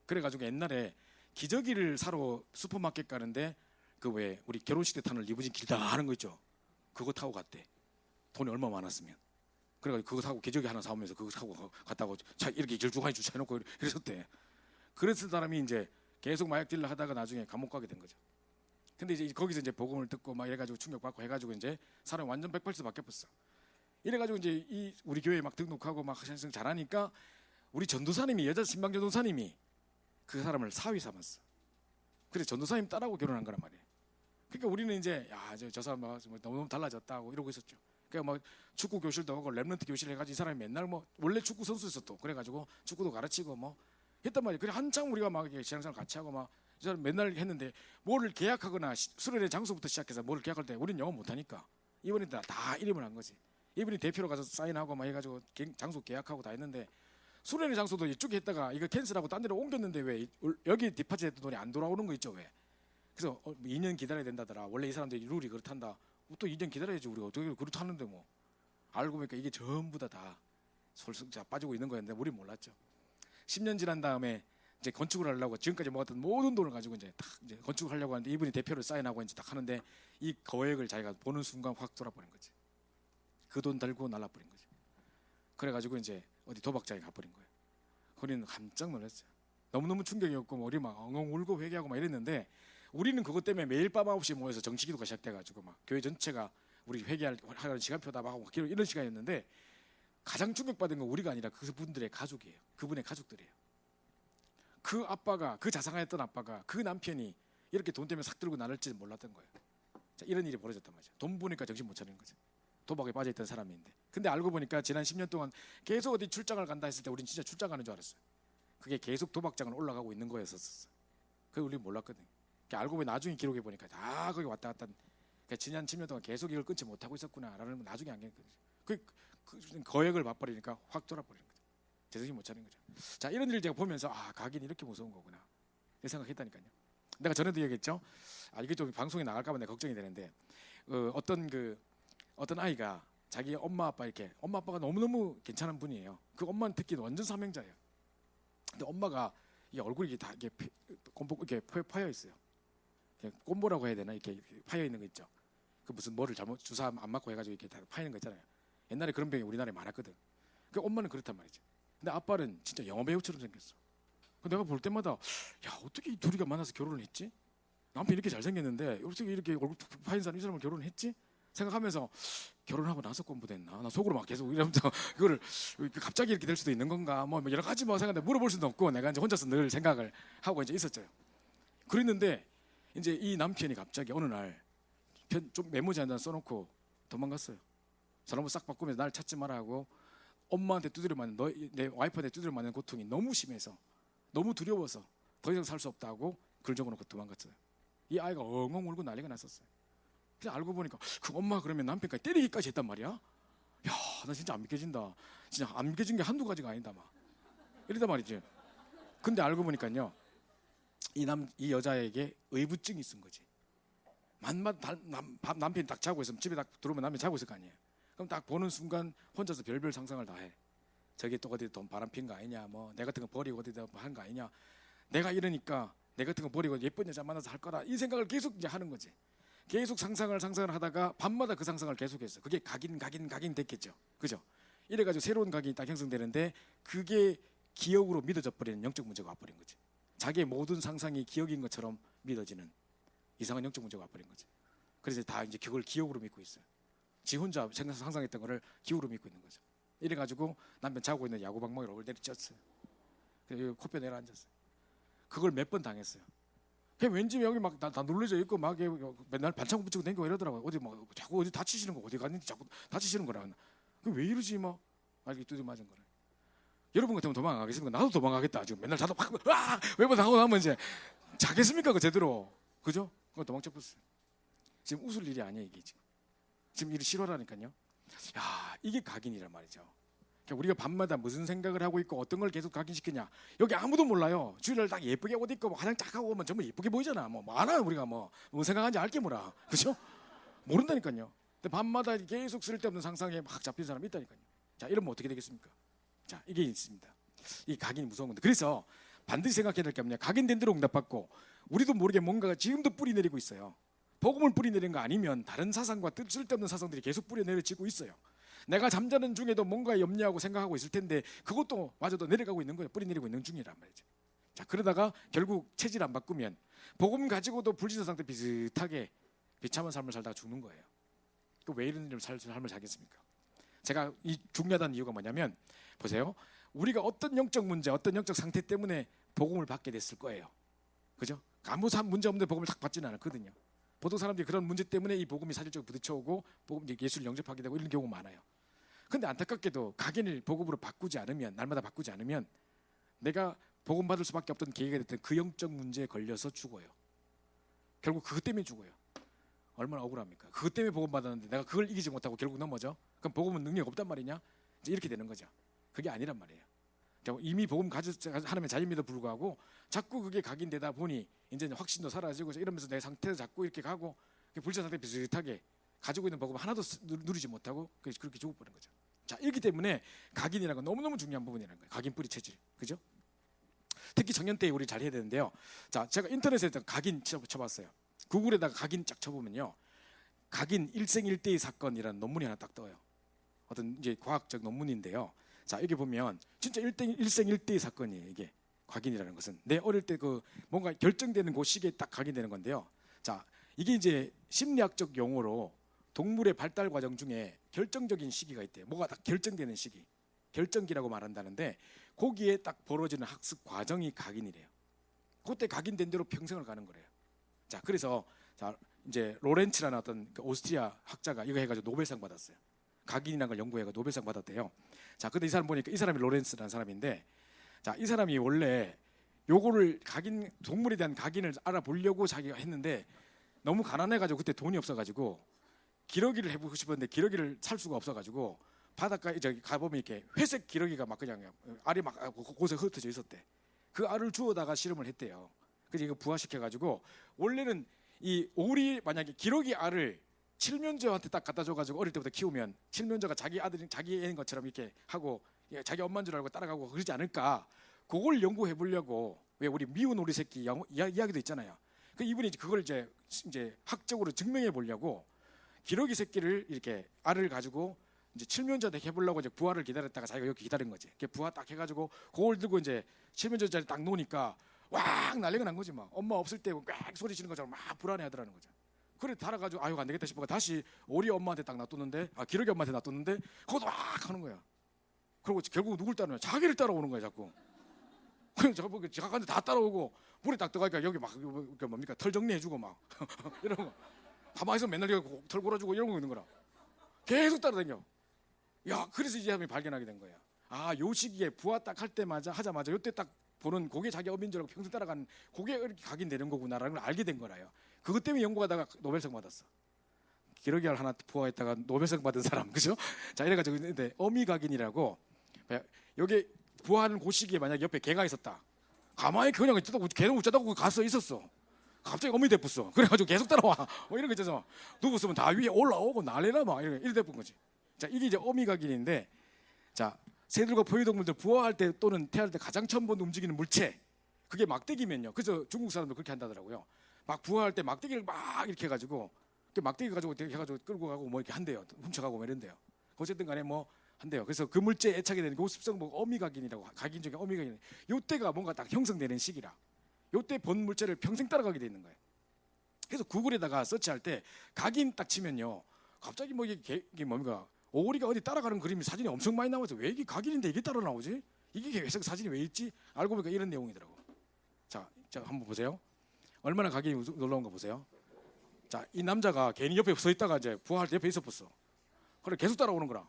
그래가지고 옛날에 기저귀를 사러 슈퍼마켓 가는데 그 왜 우리 결혼식 때 타는 리무진 길다 하는 거 있죠. 그거 타고 갔대. 돈이 얼마 많았으면. 그래가지고 그거 사고 기저귀 하나 사오면서 그거 사고 갔다고 차 이렇게 길쭉하게 주차해놓고 그랬었대. 그랬을 사람이 이제 계속 마약 딜러 하다가 나중에 감옥 가게 된 거죠. 근데 이제 거기서 이제 복음을 듣고 막 이래가지고 충격받고 해가지고 이제 사람이 완전 180도 바뀌었어. 이래가지고 이제 이 우리 교회에 막 등록하고 막 신앙 잘하니까 우리 전도사님이 여자 신방 전도사님이 그 사람을 사위 삼았어. 그래서 전도사님 딸하고 결혼한 거란 말이에요. 그러니까 우리는 이제 저 사람 너무 달라졌다고 이러고 있었죠. 그러니까 막 축구 교실도 하고 랩런트 교실 해가지고 이 사람이 맨날 원래 축구 선수였어 또 그래가지고 축구도 가르치고 했단 말이에요. 그래 한창 우리가 막 신앙생활 같이 하고 막 이 사람 맨날 했는데 뭐를 계약하거나 수련회 장소부터 시작해서 뭐를 계약할 때 우리는 영어 못하니까 이번에 다 이름을 한 거지. 이분이 대표로 가서 사인하고 막 해가지고 장소 계약하고 다 했는데 수련회 장소도 이쪽에 했다가 이거 캔슬하고 딴 데로 옮겼는데 왜 여기 디파트 했던 돈이 안 돌아오는 거 있죠 왜? 그래서 2년 기다려야 된다더라. 원래 이 사람들이 룰이 그렇단다. 또 2년 기다려야지 우리가 어떻게 그렇다는데 뭐 알고 보니까 이게 전부 다 솔솔 빠지고 있는 거였는데 우리 몰랐죠. 10년 지난 다음에 이제 건축을 하려고 지금까지 모았던 모든 돈을 가지고 이제 딱 이제 건축을 하려고 하는데 이분이 대표를 사인하고 이제 딱 하는데 이 거액을 자기가 보는 순간 확 돌아버린 거지. 그 돈 들고 날라버린 거지. 그래가지고 이제 어디 도박장에 가버린 거예요. 우리는 깜짝 놀랐어요. 너무너무 충격이었고 우리 막 엉엉 울고 회개하고 막 이랬는데 우리는 그것 때문에 매일 밤 9시에 모여서 정치기도가 시작돼가지고 막 교회 전체가 우리 회개하는 시간표다 막 하고 이런 시간이었는데 가장 충격받은 건 우리가 아니라 그분들의 가족이에요. 그분의 가족들이에요. 그 아빠가 그 자상했던 아빠가 그 남편이 이렇게 돈 때문에 싹 들고 나를지 몰랐던 거예요. 자, 이런 일이 벌어졌단 말이죠. 돈 보니까 정신 못 차리는 거죠. 도박에 빠져있던 사람인데 근데 알고 보니까 지난 10년 동안 계속 어디 출장을 간다 했을 때 우린 진짜 출장 가는 줄 알았어요. 그게 계속 도박장을 올라가고 있는 거였었어. 그걸 우리 몰랐거든. 알고 보니 나중에 기록해 보니까 다 거기 왔다 갔다 그러니까 지난 10년 동안 계속 이걸 끊지 못하고 있었구나라는 걸 나중에 안게 그 거액을 맛버리니까 확 돌아버리는 거죠. 제정신 못 차린 거죠. 자, 이런 일을 제가 보면서 각인이 이렇게 무서운 거구나 이렇게 생각했다니까요. 내가 전에도 얘기했죠. 이게 좀 방송에 나갈까 봐 내가 걱정이 되는데 어떤 아이가 자기 엄마 아빠 이렇게 엄마 아빠가 너무너무 괜찮은 분이에요. 그 엄마는 특히 완전 사명자예요. 근데 엄마가 이 얼굴이 다 이렇게 이렇게 파여 있어요. 꼼보라고 해야 되나 이렇게 파여 있는 거 있죠. 그 무슨 뭐를 잘못 주사 안 맞고 해가지고 이렇게 다 파이는 거 있잖아요. 옛날에 그런 병이 우리나라에 많았거든. 그 엄마는 그렇단 말이죠. 근데 아빠는 진짜 영화 배우처럼 생겼어. 내가 볼 때마다 야 어떻게 이 둘이가 만나서 결혼을 했지? 남편 이렇게 잘생겼는데 어떻게 이렇게 얼굴 파인 사람 이 사람을 결혼을 했지? 생각하면서 결혼하고 나서 공부됐나? 나 속으로 막 계속 이러면서 그거를 갑자기 이렇게 될 수도 있는 건가? 뭐 여러 가지 뭐 생각하는데 물어볼 수도 없고 내가 이제 혼자서 늘 생각을 하고 이제 있었죠. 그랬는데 이제 이 남편이 갑자기 어느 날 좀 메모지 한 장 써놓고 도망갔어요. 전화번호 싹 바꾸면서 날 찾지 마라 하고 엄마한테 두드려 맞는 내 와이프한테 두드려 맞는 고통이 너무 심해서 너무 두려워서 더 이상 살 수 없다고 글 적어놓고 도망갔어요. 이 아이가 엉엉 울고 난리가 났었어요. 그래서 알고 보니까 그 엄마가 그러면 남편까지 때리기까지 했단 말이야. 야, 나 진짜 안 믿겨진다. 진짜 안 믿겨진 게 한두 가지가 아니다 막 이러단 말이지. 근데 알고 보니까요 이 여자에게 의부증이 있은 거지. 남편이 딱 자고 있으면 집에 딱 들어오면 남편이 자고 있을 거 아니에요. 그럼 딱 보는 순간 혼자서 별별 상상을 다 해. 저기 또 어디 돈 바람 핀 거 아니냐, 뭐 내 같은 거 버리고 어디다 한 거 아니냐, 내가 이러니까 내 같은 거 버리고 예쁜 여자 만나서 할 거라 이 생각을 계속 이제 하는 거지. 계속 상상을 하다가 밤마다 그 상상을 계속했어. 그게 각인 됐겠죠, 그죠? 이래가지고 새로운 각인이 딱 형성되는데 그게 기억으로 믿어져 버리는 영적 문제가 와버린 거지. 자기의 모든 상상이 기억인 것처럼 믿어지는 이상한 영적 문제가 와버린 거지. 그래서 다 이제 그걸 기억으로 믿고 있어요. 지 혼자 상상했던 거를 기억으로 믿고 있는 거죠. 이래가지고 남편 자고 있는 야구방망이를 얼굴 내리쳤어요. 그래서 코뼈 내려앉았어요. 그걸 몇 번 당했어요. 그냥 왠지 여기 막 다 눌러져 있고 막 맨날 반창고 붙이고 다니고 이러더라고요. 어디 막 자꾸 어디 다치시는 거 어디 갔는지 자꾸 다치시는 거라. 왜 이러지 막 이렇게 두드려 맞은 거를. 여러분 같으면 도망가겠습니까? 나도 도망가겠다. 지금 맨날 자다 팍 외번 당하고 나면 이제 자겠습니까? 그 제대로 그죠? 그거 도망쳐 버렸어요. 지금 웃을 일이 아니에요 이게 지금 일이 싫어라니까요. 야 이게 각인이란 말이죠. 그러니까 우리가 밤마다 무슨 생각을 하고 있고 어떤 걸 계속 각인시키냐. 여기 아무도 몰라요. 주일날 딱 예쁘게 옷 입고 화장 딱 하고 오면 전부 예쁘게 보이잖아. 뭐 알아요 우리가 뭐 생각하는지 알게 뭐라 그죠? 모른다니까요. 근데 밤마다 계속 쓸데없는 상상에 막 잡힌 사람이 있다니까요. 자 이러면 어떻게 되겠습니까? 자 이게 있습니다. 이 각인이 무서운 건데 그래서 반드시 생각해야 될 게 뭐냐. 각인된 대로 응답받고 우리도 모르게 뭔가가 지금도 뿌리 내리고 있어요. 복음을 뿌리 내리는 거 아니면 다른 사상과 쓸데없는 사상들이 계속 뿌리 내려지고 있어요. 내가 잠자는 중에도 뭔가 염려하고 생각하고 있을 텐데 그것도 마저도 내려가고 있는 거예요. 뿌리 내리고 있는 중이란 말이죠. 자 그러다가 결국 체질 안 바꾸면 복음 가지고도 불신자 상태 비슷하게 비참한 삶을 살다가 죽는 거예요. 왜 이런 삶을 살겠습니까? 제가 이 중요하다는 이유가 뭐냐면 보세요. 우리가 어떤 영적 문제, 어떤 영적 상태 때문에 복음을 받게 됐을 거예요. 그죠? 아무 문제 없는데 복음을 딱 받지는 않았거든요. 보통 사람들이 그런 문제 때문에 이 복음이 사실적으로 부딪혀오고 복음 예수를 영접하게 되고 이런 경우가 많아요. 근데 안타깝게도 각인을 복음으로 바꾸지 않으면 날마다 바꾸지 않으면 내가 복음 받을 수밖에 없던 계기가 됐던 그 영적 문제에 걸려서 죽어요. 결국 그것 때문에 죽어요. 얼마나 억울합니까? 그것 때문에 복음 받았는데 내가 그걸 이기지 못하고 결국 넘어져? 그럼 복음은 능력 없단 말이냐? 이제 이렇게 되는 거죠. 그게 아니란 말이에요. 이미 복음 하나님의 자녀임에도 불구하고 자꾸 그게 각인되다 보니 이제 확신도 사라지고 이러면서 내 상태를 자꾸 이렇게 가고 불신 상태 비슷하게 가지고 있는 복음 하나도 누리지 못하고 그렇게 죽어버린 거죠. 자, 이렇기 때문에 각인이라는 건 너무너무 중요한 부분이라는 거예요. 각인 뿌리 체질, 그죠? 특히 청년 때 우리 잘 해야 되는데요. 자, 제가 인터넷에 각인 쳐봤어요. 구글에다가 각인 쫙 쳐보면요, 각인 일생일대의 사건이라는 논문이 하나 딱 떠요. 어떤 이제 과학적 논문인데요. 자, 여기 보면 진짜 일생일대의 사건이에요. 이게 각인이라는 것은 내 어릴 때 그 뭔가 결정되는 그 시기에 딱 각인되는 건데요. 자, 이게 이제 심리학적 용어로 동물의 발달 과정 중에 결정적인 시기가 있대요. 뭐가 딱 결정되는 시기, 결정기라고 말한다는데 거기에 딱 벌어지는 학습 과정이 각인이래요. 그때 각인된 대로 평생을 가는 거래요. 자, 그래서 자, 이제 로렌츠라는 어떤 그 오스트리아 학자가 이거 해가지고 노벨상 받았어요. 각인이라는 걸 연구해가 노벨상 받았대요. 자, 근데 이 사람 보니까 이 사람이 로렌츠라는 사람인데, 자, 이 사람이 원래 요거를 각인, 동물에 대한 각인을 알아보려고 자기가 했는데 너무 가난해가지고 그때 돈이 없어가지고 기러기를 해보고 싶었는데 기러기를 살 수가 없어가지고 바닷가에 저기 가보면 이렇게 회색 기러기가 막 그냥 알이 막 곳에 흩어져 있었대. 그 알을 주워다가 실험을 했대요. 그래서 이거 부화시켜가지고 원래는 이 오리 만약에 기러기 알을 칠면조한테 딱 갖다 줘가지고 어릴 때부터 키우면 칠면조가 자기 아들인 자기 애인 것처럼 이렇게 하고 자기 엄마인 줄 알고 따라가고 그러지 않을까? 그걸 연구해 보려고, 왜 우리 미운 오리 새끼 이야기도 있잖아요. 그 이분이 그걸 이제 학적으로 증명해 보려고 기러기 새끼를 이렇게 알을 가지고 이제 칠면조한테 해보려고 이제 부화를 기다렸다가 자기가 여기 기다린 거지. 부화 딱 해가지고 그걸 들고 이제 칠면조 자리 딱 놓으니까 왁 난리가 난 거지. 막 엄마 없을 때 꽉 소리 지르는 것처럼 막 불안해하더라는 거죠. 그래 달아가지고 아유 안 되겠다 싶어가 다시 오리 엄마한테 딱 놔뒀는데, 기러기 엄마한테 놔뒀는데 그것도 막 하는 거야. 그리고 결국 누굴 따르냐? 자기를 따라오는 거야 자꾸. 그냥 자기한테 다 따라오고 물에 딱 들어가니까 여기 막 뭡니까 털 정리해주고 막 이런 거. 가만히 있으면 맨날 여기 털 골아주고 이런 거 있는 거라. 계속 따라다녀. 야, 그래서 이 사람이 발견하게 된 거야. 아, 요 시기에 부화 딱 할 때마다 하자마자 요때 딱 보는 그게 자기 어민 줄 알고 평생 따라가는 그게 이렇게 각인되는 거구나라는 걸 알게 된 거라요. 그것 때문에 연구하다가 노벨상 받았어. 기러기 알 하나 부화했다가 노벨상 받은 사람, 그죠? 자, 이래가지고 있는데 어미각인이라고, 여기 부화하는 그 시기에 만약 옆에 개가 있었다. 가만히 그냥 개는 어쩌다고 가서 있었어. 갑자기 어미 대pus어. 그래가지고 계속 따라와. 뭐 이런 거 있잖아. 누구 쓰면 다 위에 올라오고 난리나 막 이래 대쁜 거지. 자, 이게 이제 어미각인인데, 자, 새들과 포유동물들 부화할 때 또는 태어날 때 가장 처음 본 움직이는 물체, 그게 막대기면요. 그래서 중국 사람들 그렇게 한다더라고요. 막 부화할 때 막대기를 막 이렇게 해가지고 막대기 가지고 해가지고 끌고 가고 뭐 이렇게 한대요. 훔쳐가고 뭐 이런대요. 어쨌든 간에 뭐 한대요. 그래서 그 물체에 애착이 되는 그 습성 뭐 어미각인이라고, 각인 중에 어미각인. 요때가 뭔가 딱 형성되는 시기라. 요때 본 물체를 평생 따라가게 돼 있는 거예요. 그래서 구글에다가 서치할 때 각인 딱 치면요, 갑자기 뭐 이게 뭡니까 오리가 어디 따라가는 그림이 사진이 엄청 많이 나와서 왜 이게 각인인데 이게 따라 나오지? 이게 회색 사진이 왜 있지? 알고 보니까 이런 내용이더라고. 자 한번 보세요. 얼마나 각인이 놀라운 거 보세요. 자, 이 남자가 괜히 옆에 서 있다가 이제 부화할 때 옆에 있었어. 그래 계속 따라오는 거라.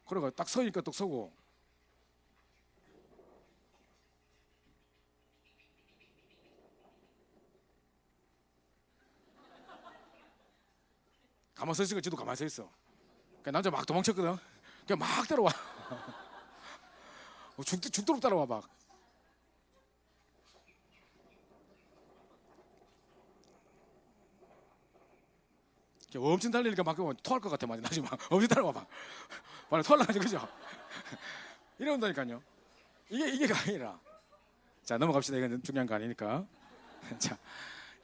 그래가 딱 서니까 또 서고. 가만 서 있으니까 지도 가만히 서 있어. 그러니까 남자 막 도망쳤거든. 그냥 막 따라와. 죽도록 따라와 막. 엄청 달리니까 막 토할 것 같아. 맞아. 나중에 막 엄청 따라와 막. 막 토하려고 그죠? 이런다니까요. 이게 각인이라. 자, 넘어갑시다. 이건 중요한 거 아니니까.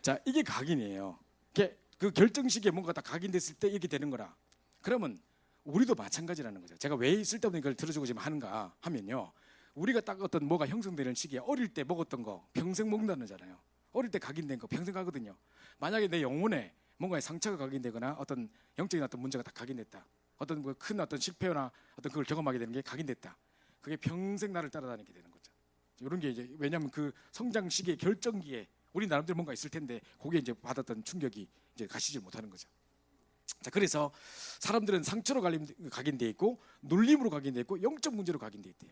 자, 이게 각인이에요. 그 결정 시기에 뭔가 딱 각인됐을 때 이렇게 되는 거라. 그러면 우리도 마찬가지라는 거죠. 제가 왜 쓸데없는 걸 들어주고 지금 하는가 하면요, 우리가 딱 어떤 뭐가 형성되는 시기에 어릴 때 먹었던 거 평생 먹는다는 거잖아요. 어릴 때 각인된 거 평생 가거든요. 만약에 내 영혼에 뭔가의 상처가 각인되거나 어떤 영적인 어떤 문제가 딱 각인됐다. 어떤 큰 어떤 실패나 어떤 그걸 경험하게 되는 게 각인됐다. 그게 평생 나를 따라다니게 되는 거죠. 이런 게 이제 왜냐하면 그 성장 시기의 결정기에 우리 나름대로 뭔가 있을 텐데 거기에 이제 받았던 충격이 이제 가시질 못하는 거죠. 자, 그래서 사람들은 상처로 각인돼 있고 눌림으로 각인돼 있고 영적 문제로 각인돼 있대요.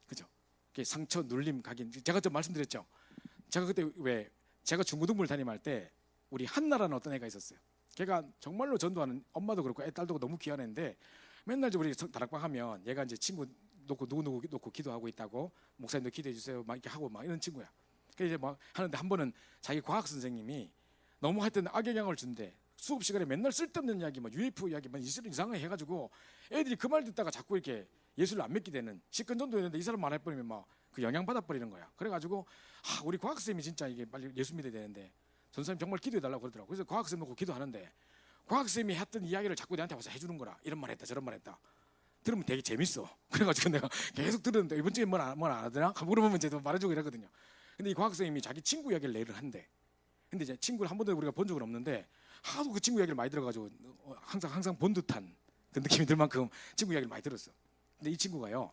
그죠? 상처, 눌림, 각인. 제가 좀 말씀드렸죠. 제가 그때 왜 제가 중고등부를 담임할 때 우리 한나라는 어떤 애가 있었어요. 걔가 정말로 전도하는, 엄마도 그렇고 애 딸도 너무 귀한 애인데 맨날 우리 다락방 하면 얘가 이제 친구 놓고 누구 놓고 기도하고 있다고, 목사님도 기도해 주세요 막 이렇게 하고 막 이런 친구야. 그래서 이제 막 하는데 한 번은 자기 과학 선생님이 너무 하여튼 악영향을 준대. 수업 시간에 맨날 쓸데없는 이야기, 뭐 UFO 이야기, 뭐 이상하게 해가지고 애들이 그 말 듣다가 자꾸 이렇게 예수를 안 믿게 되는 식근전도 했는데 이 사람 말해버리면 막 그 영향 받아버리는 거야. 그래가지고 우리 과학쌤이 진짜 이게 빨리 예수 믿어야 되는데 전사님 정말 기도해달라고 그러더라고. 그래서 과학쌤 놓고 기도하는데 과학쌤이 했던 이야기를 자꾸 내한테 와서 해주는 거라. 이런 말 했다 저런 말 했다. 들으면 되게 재밌어. 그래가지고 내가 계속 들었는데 이번 주에 뭘 안 하더나? 물어보면 이제 말해주고 이러거든요. 근데 이 과학쌤이 자기 친구 이야기를 내를 한대. 근데 이제 친구를 한 번도 우리가 본 적은 없는데 하도 그 친구 이야기를 많이 들어가지고 항상 본 듯한 그 느낌이 들 만큼 친구 이야기를 많이 들었어. 근데 이 친구가요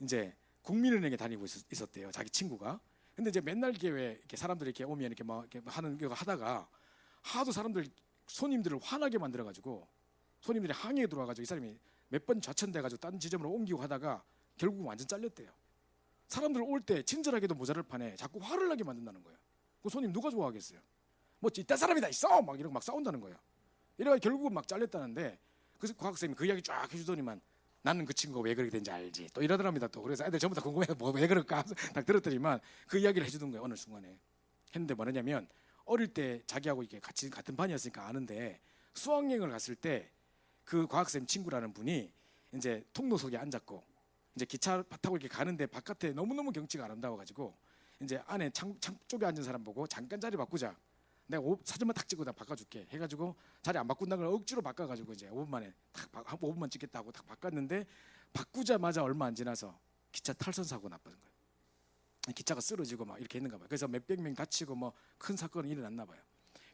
이제 국민은행에 다니고 있었대요. 자기 친구가. 근데 이제 맨날 이렇게 왜 이렇게 사람들이 이렇게 오면 이렇게 막 이렇게 하는 거 하다가 하도 사람들 손님들을 화나게 만들어가지고 손님들이 항의에 들어와가지고 이 사람이 몇 번 좌천돼가지고 다른 지점으로 옮기고 하다가 결국 완전 잘렸대요. 사람들 올 때 친절하게도 모자랄 판에 자꾸 화를 나게 만든다는 거예요. 그 손님 누가 좋아하겠어요? 뭐 이딴 사람이다 있어 막 이러고 막 싸운다는 거예요. 이래가 결국은 막 잘렸다는데 그래서 과학쌤이 그 이야기 쫙 해주더니만 나는 그 친구가 왜 그렇게 된지 알지 또 이러더랍니다. 또 그래서 애들 전부 다 궁금해서 뭐 왜 그럴까 딱 들었더니만 그 이야기를 해주던 거예요. 어느 순간에 했는데 뭐냐면 어릴 때 자기하고 이렇게 같이 같은 반이었으니까 아는데 수학여행을 갔을 때 그 과학쌤 친구라는 분이 이제 통로석에 앉았고 이제 기차 타고 이렇게 가는데 바깥에 너무너무 경치가 아름다워가지고 이제 안에 창 쪽에 앉은 사람 보고 잠깐 자리 바꾸자. 내가 사진만 딱 찍고 다 바꿔줄게 해가지고 자리 안 바꾼다는 걸 억지로 바꿔가지고 이제 5분 만에 한 5분만 찍겠다고 딱 바꿨는데 바꾸자마자 얼마 안 지나서 기차 탈선 사고 나빠진 거예요. 기차가 쓰러지고 막 이렇게 했는가 봐요. 그래서 몇백 명 다치고 뭐 큰 사건이 일어났나 봐요.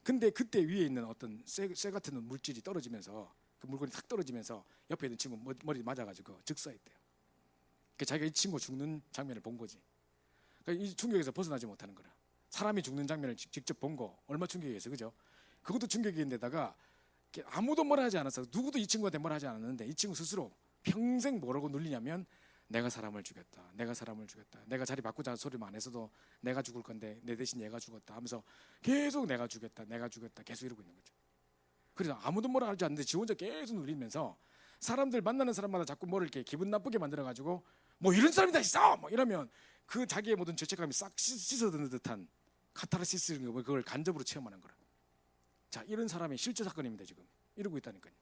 근데 그때 위에 있는 어떤 쇠 같은 물질이 떨어지면서 그 물건이 탁 떨어지면서 옆에 있는 친구 머리 맞아가지고 즉사했대요. 그 자기가 이 친구 죽는 장면을 본 거지. 그러니까 이 충격에서 벗어나지 못하는 거라. 사람이 죽는 장면을 직접 본 거 얼마 충격이겠어, 그죠? 그것도 충격인데다가 아무도 뭐라 하지 않았어. 누구도 이 친구한테 뭐라 하지 않았는데 이 친구 스스로 평생 뭐라고 눌리냐면 내가 사람을 죽였다. 내가 사람을 죽였다. 내가 자리 바꾸자 소리만 안 했어도 내가 죽을 건데 내 대신 얘가 죽었다 하면서 계속 내가 죽였다. 내가 죽였다. 계속 이러고 있는 거죠. 그래서 아무도 뭐라 하지 않는데 지 혼자 계속 눌리면서 사람들 만나는 사람마다 자꾸 뭐를 이렇게 기분 나쁘게 만들어가지고 뭐 이런 사람이 다 있어! 뭐 이러면 그 자기의 모든 죄책감이 싹 씻어드는 듯한 카타르시스를 그걸 간접으로 체험하는 거라. 자, 이런 사람이 실제 사건입니다. 지금 이러고 있다니까요.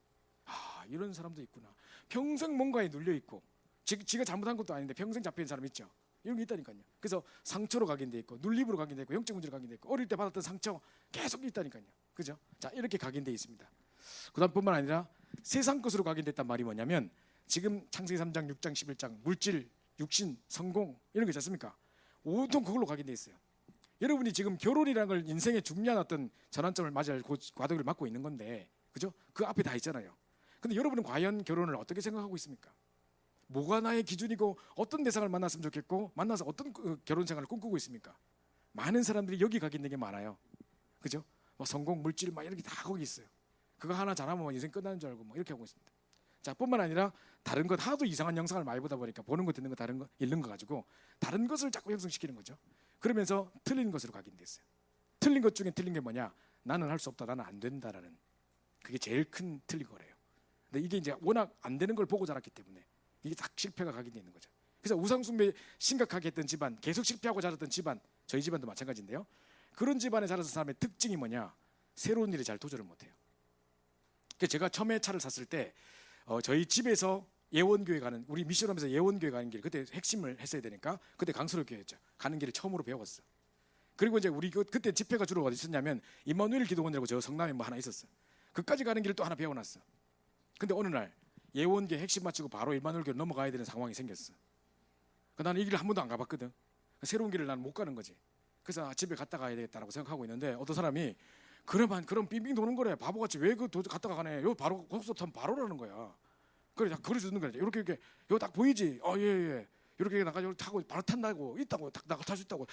이런 사람도 있구나. 평생 뭔가에 눌려 있고 지가 잘못한 것도 아닌데 평생 잡혀 있는 사람 있죠. 이런 게 있다니까요. 그래서 상처로 각인돼 있고 눌림으로 각인돼 있고 영적 문제로 각인돼 있고 어릴 때 받았던 상처 계속 있다니까요. 그죠? 자, 이렇게 각인돼 있습니다. 그다음뿐만 아니라 세상 것으로 각인됐단 말이 뭐냐면 지금 창세기 3장, 6장, 11장 물질, 육신, 성공 이런 거 있지 않습니까? 온통 그걸로 각인돼 있어요. 여러분이 지금 결혼이라는 걸 인생의 중요한 어떤 전환점을 맞이할 과도기를 맞고 있는 건데, 그죠? 그 앞에 다 있잖아요. 근데 여러분은 과연 결혼을 어떻게 생각하고 있습니까? 뭐가 나의 기준이고 어떤 대상을 만났으면 좋겠고 만나서 어떤 결혼 생활을 꿈꾸고 있습니까? 많은 사람들이 여기 각인된 게 많아요. 그죠? 뭐 성공, 물질 막 이렇게 다 거기 있어요. 그거 하나 잘하면 인생 끝나는 줄 알고 뭐 이렇게 하고 있습니다. 자, 뿐만 아니라 다른 것 하도 이상한 영상을 많이 보다 보니까 보는 거 듣는 거 다른 거 읽는 거 가지고 다른 것을 자꾸 형성시키는 거죠. 그러면서 틀린 것으로 각인됐어요. 틀린 것 중에 틀린 게 뭐냐? 나는 할 수 없다, 나는 안 된다라는 그게 제일 큰 틀린 거래요. 근데 이게 이제 워낙 안 되는 걸 보고 자랐기 때문에 이게 딱 실패가 각인돼 있는 거죠. 그래서 우상숭배 심각하게 했던 집안, 계속 실패하고 자랐던 집안, 저희 집안도 마찬가지인데요. 그런 집안에 자라서 사람의 특징이 뭐냐? 새로운 일에 잘 도전을 못해요. 그래서 제가 처음에 차를 샀을 때 저희 집에서 예원교회 가는, 우리 미션홈에서 예원교회 가는 길, 그때 핵심을 했어야 되니까 그때 강서로교회였죠. 가는 길을 처음으로 배웠어. 그리고 이제 우리 그때 집회가 주로 어디 있었냐면 임마누엘 기도원이라고 저 성남에 뭐 하나 있었어. 그까지 가는 길을 또 하나 배워놨어. 근데 어느 날 예원교회 핵심 마치고 바로 임마누엘 교회 넘어가야 되는 상황이 생겼어. 나는 이 길을 한 번도 안 가봤거든. 새로운 길을 나는 못 가는 거지. 그래서 집에 갔다 가야 되겠다라고 생각하고 있는데 어떤 사람이 그럼 빙빙 도는 거래. 바보같이 왜 그 갔다가 가네. 요 바로 고속도로 타면 바로라는 거야. 그래, 그래 주는 거야. 이렇게 요 딱 보이지? 예. 이렇게 나가 여기 타고 바로 탄다고 있다고 딱 나가 탈 수 있다고.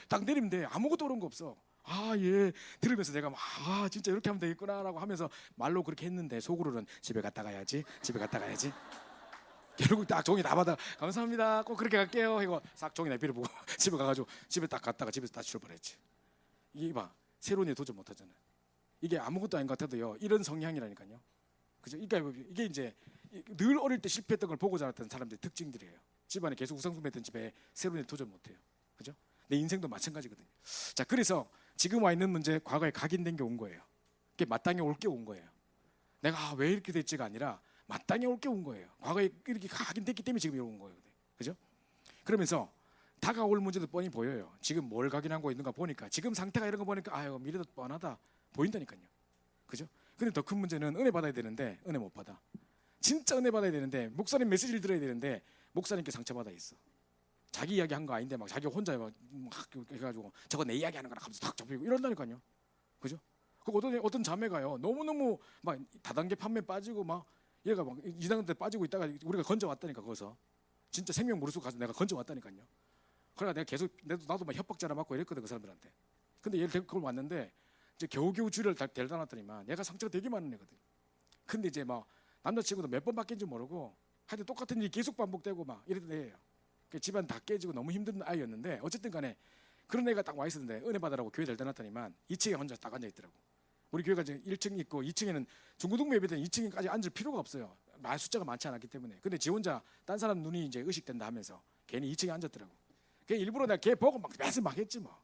딱 내리면 돼. 아무것도 그런 거 없어. 예. 들으면서 내가 진짜 이렇게 하면 되겠구나라고 하면서 말로 그렇게 했는데 속으로는 집에 갔다 가야지. 결국 딱 종이 다 받아. 감사합니다. 꼭 그렇게 갈게요. 이거 싹 종이 내비를 보고 집에 가가지고 집에 딱 갔다가 집에서 다시 출발했지. 이게 봐. 새로운 일 도전 못하잖아. 이게 아무것도 아닌 것 같아도요. 이런 성향이라니까요. 그죠? 그러니까 이게 이제 늘 어릴 때 실패했던 걸 보고 자랐던 사람들의 특징들이에요. 집안에 계속 우상숭배했던 집에 새로운 일 도전 못해요. 그죠? 내 인생도 마찬가지거든요. 자, 그래서 지금 와 있는 문제 과거에 각인된 게 온 거예요. 그게 마땅히 올 게 온 거예요. 내가 왜 이렇게 됐지가 아니라 마땅히 올 게 온 거예요. 과거에 이렇게 각인됐기 때문에 지금 이런 거예요. 그죠? 그러면서 다가올 문제도 뻔히 보여요. 지금 뭘 각인하고 있는가 보니까 지금 상태가 이런 거 보니까 아유 미래도 뻔하다 보인다니까요. 그죠? 근데 더 큰 문제는 은혜 받아야 되는데 은혜 못 받아. 진짜 은혜 받아야 되는데 목사님 메시지를 들어야 되는데 목사님께 상처받아 있어. 자기 이야기 한 거 아닌데 막 자기 혼자 막 해가지고 저거 내 이야기 하는 거라 하면서 탁 접히고 이런다니까요. 그죠? 그 어떤 자매가요 너무너무 막 다단계 판매 빠지고 막 얘가 막 이단계 빠지고 있다가 우리가 건져 왔다니까. 거기서 진짜 생명 무르수 가서 내가 건져 왔다니까요. 그러니까 내가 계속 나도 막 협박 전화 받고 이랬거든 그 사람들한테. 근데 얘를 데리고 그걸 왔는데 이제 겨우겨우 줄을 데려다 놨더니만 얘가 상처가 되게 많은 애거든. 근데 이제 막 남자친구도 몇 번 바뀐지 모르고 하여튼 똑같은 일이 계속 반복되고 막 이랬던 애예요. 집안 다 깨지고 너무 힘든 아이였는데 어쨌든 간에 그런 애가 딱 와 있었는데 은혜 받으라고 교회 데려다 놨더니만 2층에 혼자 딱 앉아 있더라고. 우리 교회가 이제 1층 있고 2층에는 중고등부 예배 때는 2층까지 앉을 필요가 없어요. 숫자가 많지 않았기 때문에. 근데 지 혼자 딴 사람 눈이 이제 의식된다 하면서 괜히 2층에 앉았더라고. 그 일부러 내가 걔 보고 막 매스 막 했지 뭐.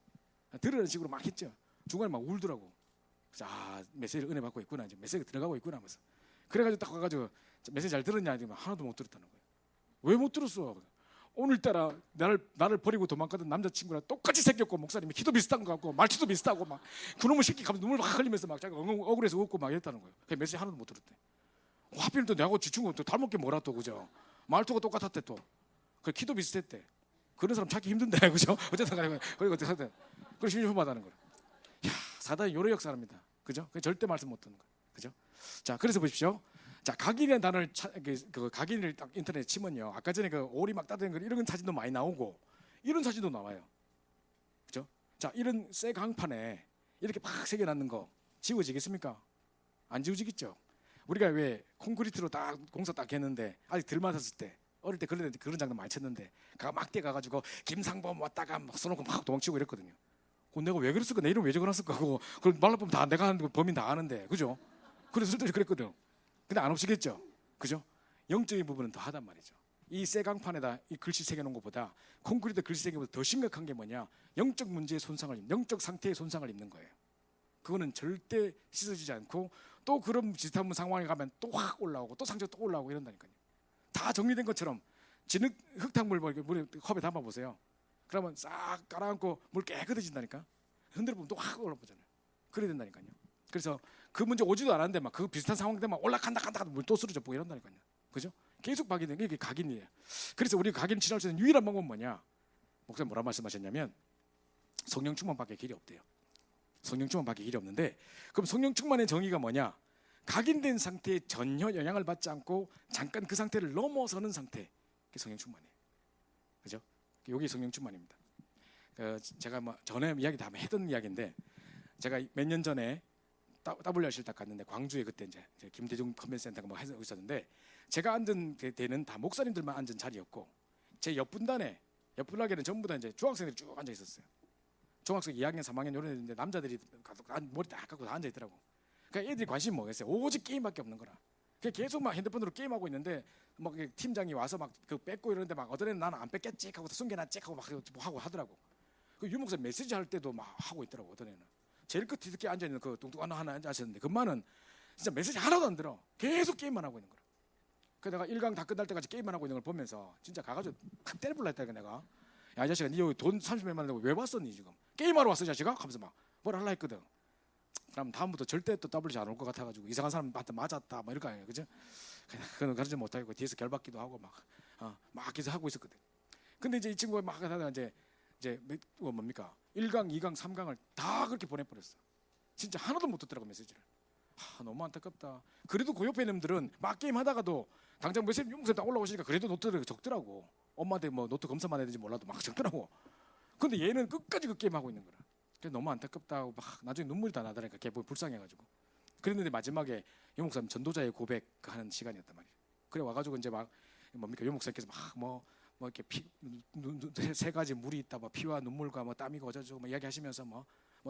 들으는 식으로 막 했죠. 중간에 막 울더라고. 그래서 아 메시지를 은혜 받고 있구나. 이제 메시지 들어가고 있구나 하면서. 그래가지고 딱 와가지고 메시지 잘 들었냐 하더니 하나도 못 들었다는 거예요. 왜 못 들었어? 오늘따라 나를 버리고 도망가던 남자친구랑 똑같이 생겼고 목사님이 키도 비슷한 것 같고 말투도 비슷하고 막 그놈의 새끼 가면서 눈물 막 흘리면서 막 자기 억울해서 웃고 막 이랬다는 거예요. 그 메시지 하나도 못 들었대. 하필 또 내하고 지친구 또 닮은 게 뭐라 또 그죠? 말투가 똑같았대 또. 그 키도 비슷했대. 그런 사람 찾기 힘든데 그죠? 어쨌든 간에 그리고 어쨌든 그걸 심심하다는 거예요. 야 사단이 요래 역사랍니다. 그죠? 그 절대 말씀 못 듣는 거예요. 그죠? 자 그래서 보십시오. 자 각인이라는 단어를 그 각인을 딱 인터넷에 치면요. 아까 전에 그 오리 막 따뜻한 거 이런 사진도 많이 나오고 이런 사진도 나와요. 그죠? 자 이런 새 강판에 이렇게 막 새겨놨는 거 지워지겠습니까? 안 지워지겠죠. 우리가 왜 콘크리트로 딱 공사 딱 했는데 아직 덜 맞았을 때 어릴 때 그런 장난 많이 쳤는데 막 뛰어가가지고 김상범 왔다가 막 써놓고 막 도망치고 이랬거든요. 내가 왜 그랬을까? 내 이름 왜 적어놨을까? 하고 그걸 말라보면 다 내가 하는 거 범인 다 아는데 그죠? 그래서 쓸데없이 그랬거든. 근데 안 없으겠죠. 그죠? 영적인 부분은 더 하단 말이죠. 이 새 강판에다 이 글씨 새겨놓은 것보다 콘크리트 글씨 새겨놓은 것보다 더 심각한 게 뭐냐? 영적 문제의 영적 상태의 손상을 입는 거예요. 그거는 절대 씻어지지 않고 또 그런 비슷한 상황에 가면 또 확 올라오고 또 상처 또 올라오고 이런다니까요. 다 정리된 것처럼 진흙 흙탕물 물에 컵에 담아 보세요. 그러면 싹 깔아앉고 물 깨끗해진다니까. 흔들어 보면 또 확 올라오잖아요. 그래야 된다니까요. 그래서 그 문제 오지도 않았는데 막 그 비슷한 상황 되면 간다 물 또 쓰러져 보고 이런다니까요. 그죠? 계속 각인되는 게 각인이에요. 그래서 우리 각인 치료할 수 있는 유일한 방법은 뭐냐? 목사님 뭐라 말씀하셨냐면 성령 충만밖에 길이 없대요. 성령 충만밖에 길이 없는데 그럼 성령 충만의 정의가 뭐냐? 각인된 상태에 전혀 영향을 받지 않고 잠깐 그 상태를 넘어서는 상태. 그게 성령 충만이에요. 그죠? 여기 성령 충만입니다. 제가 뭐 전에 이야기 다 했던 이야기인데 제가 몇 년 전에 WRC를 딱 갔는데 광주에 그때 이제 김대중 컨벤센터가 뭐 하고 있었는데 제가 앉은 데는 다 목사님들만 앉은 자리였고 제 옆분락에는 전부 다 이제 중학생들이 쭉 앉아 있었어요. 중학생 2학년, 3학년 이런 애들인데 남자들이 머리 딱 감고 다 앉아 있더라고. 그러니까 애들이 관심이 뭐겠어요? 오직 게임밖에 없는 거라. 계속 막 핸드폰으로 게임하고 있는데 막 팀장이 와서 막 그 뺏고 이러는데 막 어떤 애는 나는 안 뺏겠지 하고 숨겨놨지 하고 막 하고 하더라고. 그 유목사 메시지 할 때도 막 하고 있더라고. 어떤 애는 제일 끝 뒤늦게 앉아 있는 그 뚱뚱한 하나 앉아 있었는데 그만은 진짜 메시지 하나도 안 들어. 계속 게임만 하고 있는 거라. 그 내가 1강 다 끝날 때까지 게임만 하고 있는 걸 보면서 진짜 가가지고 확 때려볼라 했다. 내가 야 이 자식아 니 여기 돈 30몇만 원 내고 왜 왔었니 지금? 게임하러 왔어 자식아? 하면서 막 뭐라 하려 했거든. 그럼 다음부터 절대 또 WC 안 올 것 같아가지고 이상한 사람한테 맞았다 뭐 이럴 거 아니에요. 그죠? 그건 가르치 못하고 뒤에서 결받기도 하고 막 계속 하고 있었거든. 근데 이제 이 친구가 막 하다가 이제 뭡니까? 1강, 2강, 3강을 다 그렇게 보내버렸어. 진짜 하나도 못 듣더라고 메시지를. 너무 안타깝다. 그래도 그 옆에 놈들은 막 게임 하다가도 당장 메시지 용서 딱 올라오시니까 그래도 노트를 적더라고. 엄마한테 뭐 노트 검사만 해야 되는지 몰라도 막 적더라고. 근데 얘는 끝까지 그 게임 하고 있는 거라. 그래서 너무 안타깝다고 막 나중에 눈물이 다 나더라니까. 걔 보고 불쌍해가지고. 그랬는데 마지막에 용 목사님 전도자의 고백하는 시간이었단 말이에요. 그래 와가지고 이제 막 뭡니까 용 목사님께서 막 뭐 이렇게 세 가지 물이 있다, 뭐 피와 눈물과 뭐 땀이고 어쩌고 뭐 이야기하시면서 뭐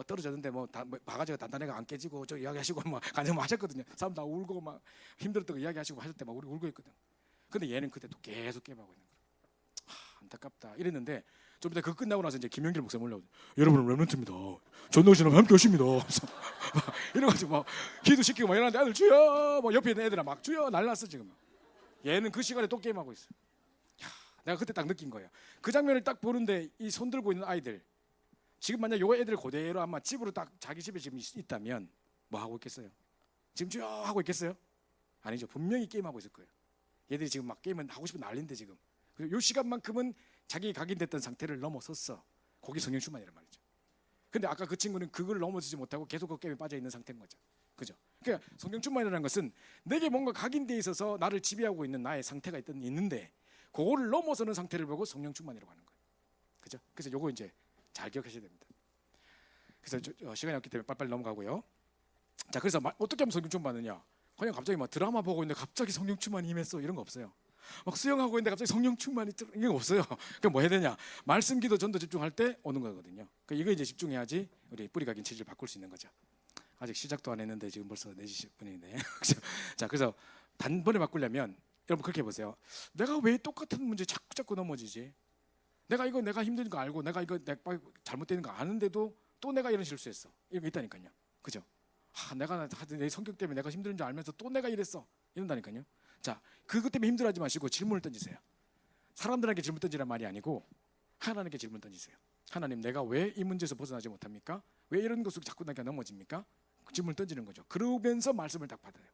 떨어졌는데 뭐 바가지가 단단해가 안 깨지고 저 이야기하시고 뭐 간증 하셨거든요. 사람 다 울고 막 힘들었던 거 이야기하시고 하실 때 막 우리 울고 있거든. 근데 얘는 그때 또 계속 게임하고 있는 거야. 안타깝다 이랬는데 좀 이따 그거 끝나고 나서 이제 김영길 목사님 올라오죠. 여러분은 렘넌트입니다. 전도신은 함께 오십니다. 그래서 막 이래가지고 막 기도 시키고 막 이러는데 애들 주여 뭐 옆에 있는 애들아 막 주여 날랐어 지금. 얘는 그 시간에 또 게임하고 있어. 야, 내가 그때 딱 느낀 거예요. 그 장면을 딱 보는데 이 손 들고 있는 아이들 지금 만약 요 애들 그대로 아마 집으로 딱 자기 집에 지금 있다면 뭐 하고 있겠어요? 지금 주여 하고 있겠어요? 아니죠. 분명히 게임하고 있을 거예요. 얘들이 지금 막 게임은 하고 싶은 난리인데 지금 요 시간만큼은 자기 각인됐던 상태를 넘어섰어. 거기 성령 충만이란 말이죠. 근데 아까 그 친구는 그걸 넘어서지 못하고 계속 그 게임에 빠져 있는 상태인 거죠. 그죠? 그러니까 성령 충만이라는 것은 내게 뭔가 각인돼 있어서 나를 지배하고 있는 나의 상태가 있는데 그거를 넘어서는 상태를 보고 성령 충만이라고 하는 거예요. 그죠? 그래서 요거 이제 잘 기억하셔야 됩니다. 그래서 시간이 없기 때문에 빨리빨리 넘어가고요. 자, 그래서 어떻게 하면 성령 충만하느냐? 그냥 갑자기 막 드라마 보고 있는데 갑자기 성령 충만이 임했어 이런 거 없어요. 막 수영하고 있는데 갑자기 성령 충만이 이런 거 없어요. 그럼 뭐 해야 되냐? 말씀, 기도, 전도 집중할 때 오는 거거든요. 그러니까 이거 이제 집중해야지 우리 뿌리 각인 체질을 바꿀 수 있는 거죠. 아직 시작도 안 했는데 지금 벌써 4시 10분이네. 자, 그래서 단번에 바꾸려면 여러분 그렇게 해보세요. 내가 왜 똑같은 문제 자꾸 넘어지지? 내가 힘든 거 알고 내가 잘못되는 거 아는데도 또 내가 이런 실수했어. 이런 게 있다니까요. 그죠? 내가 내 성격 때문에 내가 힘든 줄 알면서 또 내가 이랬어. 이런다니까요. 자, 그것 때문에 힘들어하지 마시고 질문을 던지세요. 사람들에게 질문 던지란 말이 아니고 하나님께 질문 던지세요. 하나님, 내가 왜 이 문제에서 벗어나지 못합니까? 왜 이런 것으로 자꾸 내가 넘어집니까? 그 질문을 던지는 거죠. 그러면서 말씀을 딱 받아요.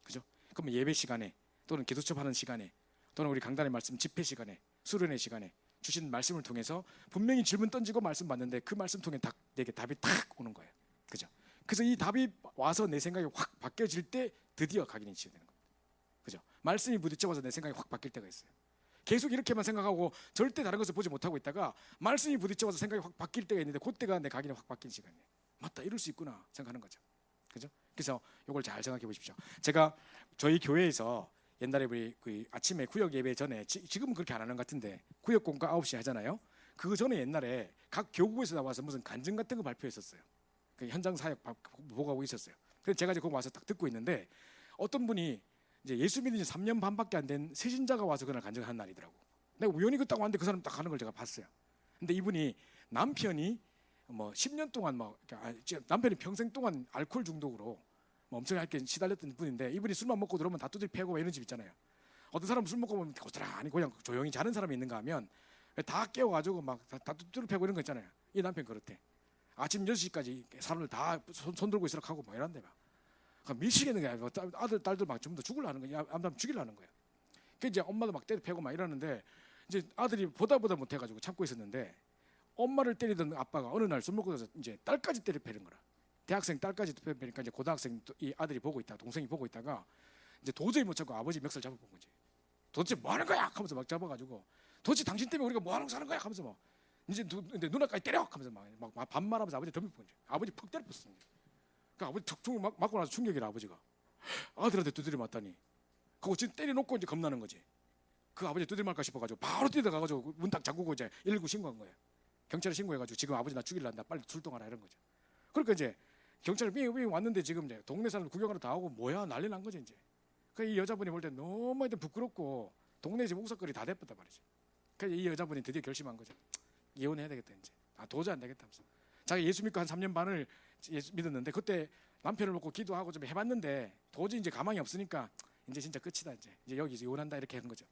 그죠? 그러면 예배 시간에 또는 기도첩하는 시간에 또는 우리 강단의 말씀 집회 시간에 수련회 시간에 주신 말씀을 통해서 분명히 질문 던지고 말씀 받는데 그 말씀 통해 내게 답이 탁 오는 거예요. 그죠? 그래서 이 답이 와서 내 생각이 확 바뀌어질 때 드디어 각인이 치유되는 거예요. 그죠? 말씀이 부딪혀서 내 생각이 확 바뀔 때가 있어요. 계속 이렇게만 생각하고 절대 다른 것을 보지 못하고 있다가 말씀이 부딪혀서 생각이 확 바뀔 때가 있는데 그때가 내 각인이 확 바뀌는 시간이에요. 맞다, 이럴 수 있구나 생각하는 거죠. 그죠? 그래서 이걸 잘 생각해 보십시오. 제가 저희 교회에서 옛날에 우리 그 아침에 구역 예배 전에 지금은 그렇게 안 하는 것 같은데 구역 공과 9시 하잖아요. 그 전에 옛날에 각 교구에서 나와서 무슨 간증 같은 거 발표했었어요. 그 현장 사역 보고하고 있었어요. 그래서 제가 이제 거기 와서 딱 듣고 있는데 어떤 분이 이제 예수 믿은 지 3년 반밖에 안 된 세신자가 와서 그날 간증하는 날이더라고. 내가 우연히 그 딱 왔는데 그 사람 딱 하는 걸 제가 봤어요. 근데 이분이 남편이 뭐 10년 동안 남편이 평생 동안 알코올 중독으로 엄청나게 시달렸던 분인데 이분이 술만 먹고 들어오면 다 두들 패고 이런 집 있잖아요. 어떤 사람은 술 먹고 보면 고스란히 그냥 조용히 자는 사람이 있는가 하면 다 깨워가지고 막 다 두들 패고 이런 거 있잖아요. 이 남편 그렇대. 아침 6시까지 사람들 다 손 들고 있으라 하고 뭐 이런데 막 미치겠는 거야. 아들 딸들 막 전부 다 죽으려는 거야. 암담 죽이려는 거야. 그 이제 엄마도 막 때려 패고 막 이러는데 이제 아들이 보다 못해가지고 참고 있었는데 엄마를 때리던 아빠가 어느 날 술 먹고 나서 이제 딸까지 때려 패는 거라. 대학생 딸까지 때려 패니까 이제 고등학생 이 아들이 보고 있다, 동생이 보고 있다가 이제 도저히 못 참고 아버지 멱살 잡아본 거지. 도대체 뭐 하는 거야? 하면서 막 잡아가지고 도대체 당신 때문에 우리가 뭐 하는 거 사는 거야? 하면서 막 이제 누나까지 때려 하면서 막 반말하면서 아버지 덤벼본 거지. 아버지 퍽 때려봤어. 그러니까 아버지 툭툭 맞고 나서 충격이라 아버지가 아들한테 두드려 맞다니. 그거 진짜 때려놓고 이제 겁나는 거지. 그 아버지 두드려 맞을까 싶어가지고 바로 뛰어가가지고 문 딱 잠그고 이제 119 신고한 거예요. 경찰에 신고해가지고 지금 아버지 나 죽일란다, 빨리 출동하라 이런 거죠. 그러니까 이제 경찰이 삥 왔는데 지금 이제 동네 사람 구경하러 다 오고 뭐야 난리 난 거지 이제. 그 이 여자분이 볼 때 너무 부끄럽고 동네 지금 옥석거리 다 됐단 말이지. 그래서 이 여자분이 드디어 결심한 거죠. 이혼해야 되겠다 이제. 도저히 안 되겠다 하면서. 자기 예수 믿고 한 3년 반을 예수 믿었는데 그때 남편을 놓고 기도하고 좀 해봤는데 도저히 이제 가망이 없으니까 이제 진짜 끝이다 이제 여기서 이혼한다 이렇게 하는 거죠.